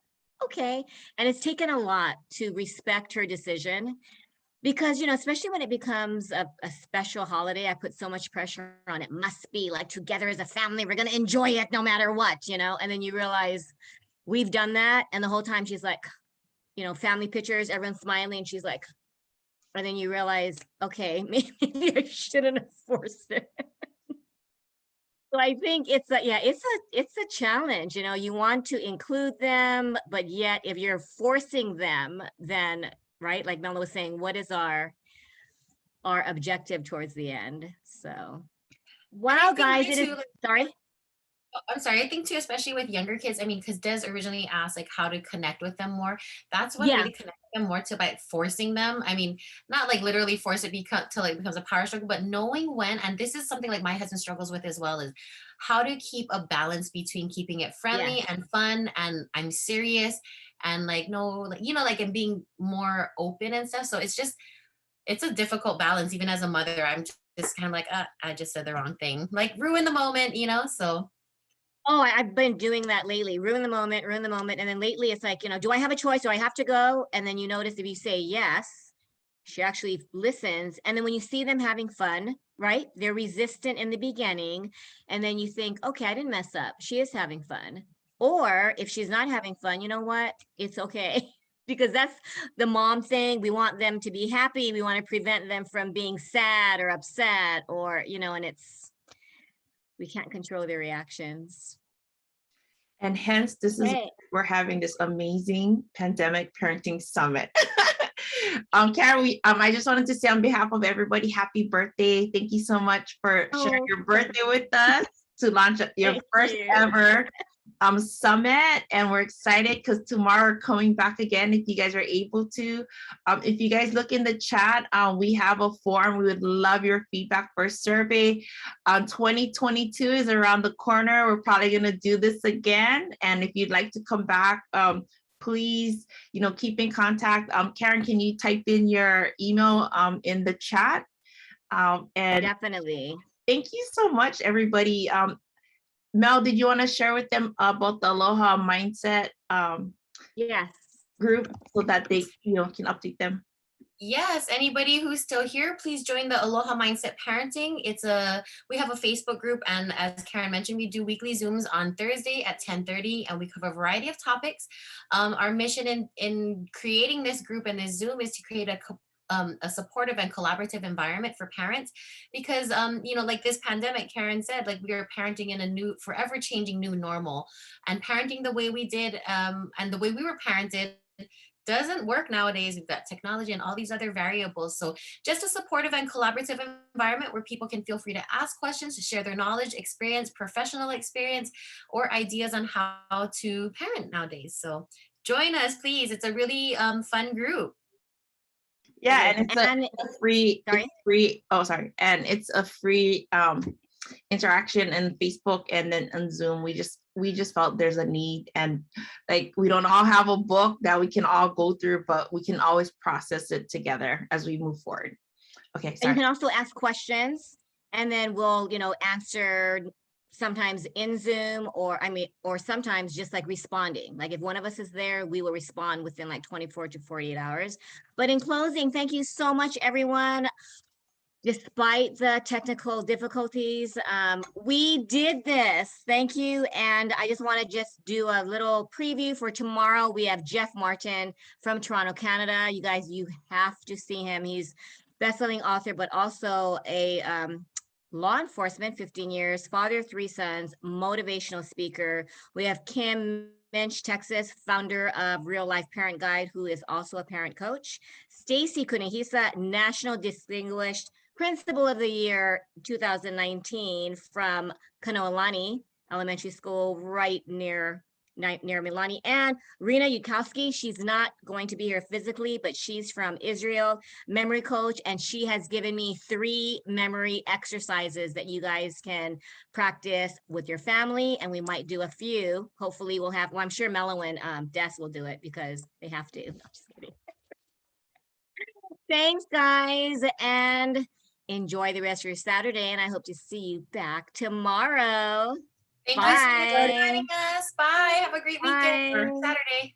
A: okay. And it's taken a lot to respect her decision because, especially when it becomes a special holiday, I put so much pressure on it. Must be like together as a family. We're going to enjoy it no matter what, and then you realize we've done that. And the whole time she's like, family pictures, everyone's smiling. And she's like, and then you realize, okay, maybe I shouldn't have forced it. So I think it's a challenge, you want to include them, but yet if you're forcing them, then, right, like Melo was saying, what is our objective towards the end? So, wow, guys, sorry.
C: I'm sorry. I think too, especially with younger kids, I mean, because Des originally asked like how to connect with them more. That's one way to connect with them more, to by forcing them. I mean, not like literally force it till it becomes a power struggle, but knowing when, and this is something like my husband struggles with as well, is how to keep a balance between keeping it friendly and fun, and I'm serious, and like, no, like, and being more open and stuff. So it's a difficult balance. Even as a mother, I'm just kind of like, I just said the wrong thing, like ruin the moment, so.
A: Oh, I've been doing that lately. Ruin the moment, ruin the moment. And then lately it's like, do I have a choice? Do I have to go? And then you notice if you say yes, she actually listens. And then when you see them having fun, right? They're resistant in the beginning. And then you think, okay, I didn't mess up. She is having fun. Or if she's not having fun, you know what? It's okay. Because that's the mom thing. We want them to be happy. We want to prevent them from being sad or upset or, and we can't control their reactions.
E: And hence, this is
A: Hey.
E: we're having this amazing pandemic parenting summit. Karen, I just wanted to say on behalf of everybody, happy birthday. Thank you so much for sharing your birthday with us to launch your first ever summit. And we're excited because tomorrow we're coming back again if you guys are able to. If you guys look in the chat, we have a form. We would love your feedback for a survey. 2022 is around the corner. We're probably going to do this again. And if you'd like to come back, please, keep in contact. Karen, can you type in your email in the chat? And
A: definitely.
E: Thank you so much, everybody. Mel, did you want to share with them about the Aloha Mindset
A: yes.
E: group so that they can update them?
C: Yes, anybody who's still here, please join the Aloha Mindset Parenting. We have a Facebook group, and as Karen mentioned, we do weekly Zooms on Thursday at 10:30, and we cover a variety of topics. Our mission in creating this group and this Zoom is to create a supportive and collaborative environment for parents, because like this pandemic, Karen said, like we are parenting in a new, forever changing new normal, and parenting the way we did and the way we were parented doesn't work nowadays. We've got technology and all these other variables. So just a supportive and collaborative environment where people can feel free to ask questions, to share their knowledge, experience, professional experience, or ideas on how to parent nowadays. So join us, please. It's a really fun group.
E: Yeah, and it's a free, and it's a free interaction in Facebook and then on Zoom. We just felt there's a need, and like we don't all have a book that we can all go through, but we can always process it together as we move forward. Okay, sorry.
A: And you can also ask questions, and then we'll answer sometimes in Zoom, or sometimes just like responding. Like if one of us is there, we will respond within like 24 to 48 hours. But in closing, thank you so much, everyone. Despite the technical difficulties, we did this. Thank you. And I just want to just do a little preview for tomorrow. We have Jeff Martin from Toronto, Canada. You guys, you have to see him. He's best-selling author, but also a law enforcement, 15 years, father of 3 sons, motivational speaker. We have Kim Minch, Texas, founder of Real Life Parent Guide, who is also a parent coach. Stacy Kunihisa, National Distinguished Principal of the Year 2019 from Kanoalani Elementary School, right near Milani. And Rina Yukowski, she's not going to be here physically, but she's from Israel, memory coach, and she has given me 3 memory exercises that you guys can practice with your family, and we might do a few. Hopefully we'll have, I'm sure Melo and Des will do it because they have to. I'm just kidding. Thanks, guys, and enjoy the rest of your Saturday, and I hope to see you back tomorrow.
C: Thank you so much for joining us. Bye. Have a great weekend or Saturday.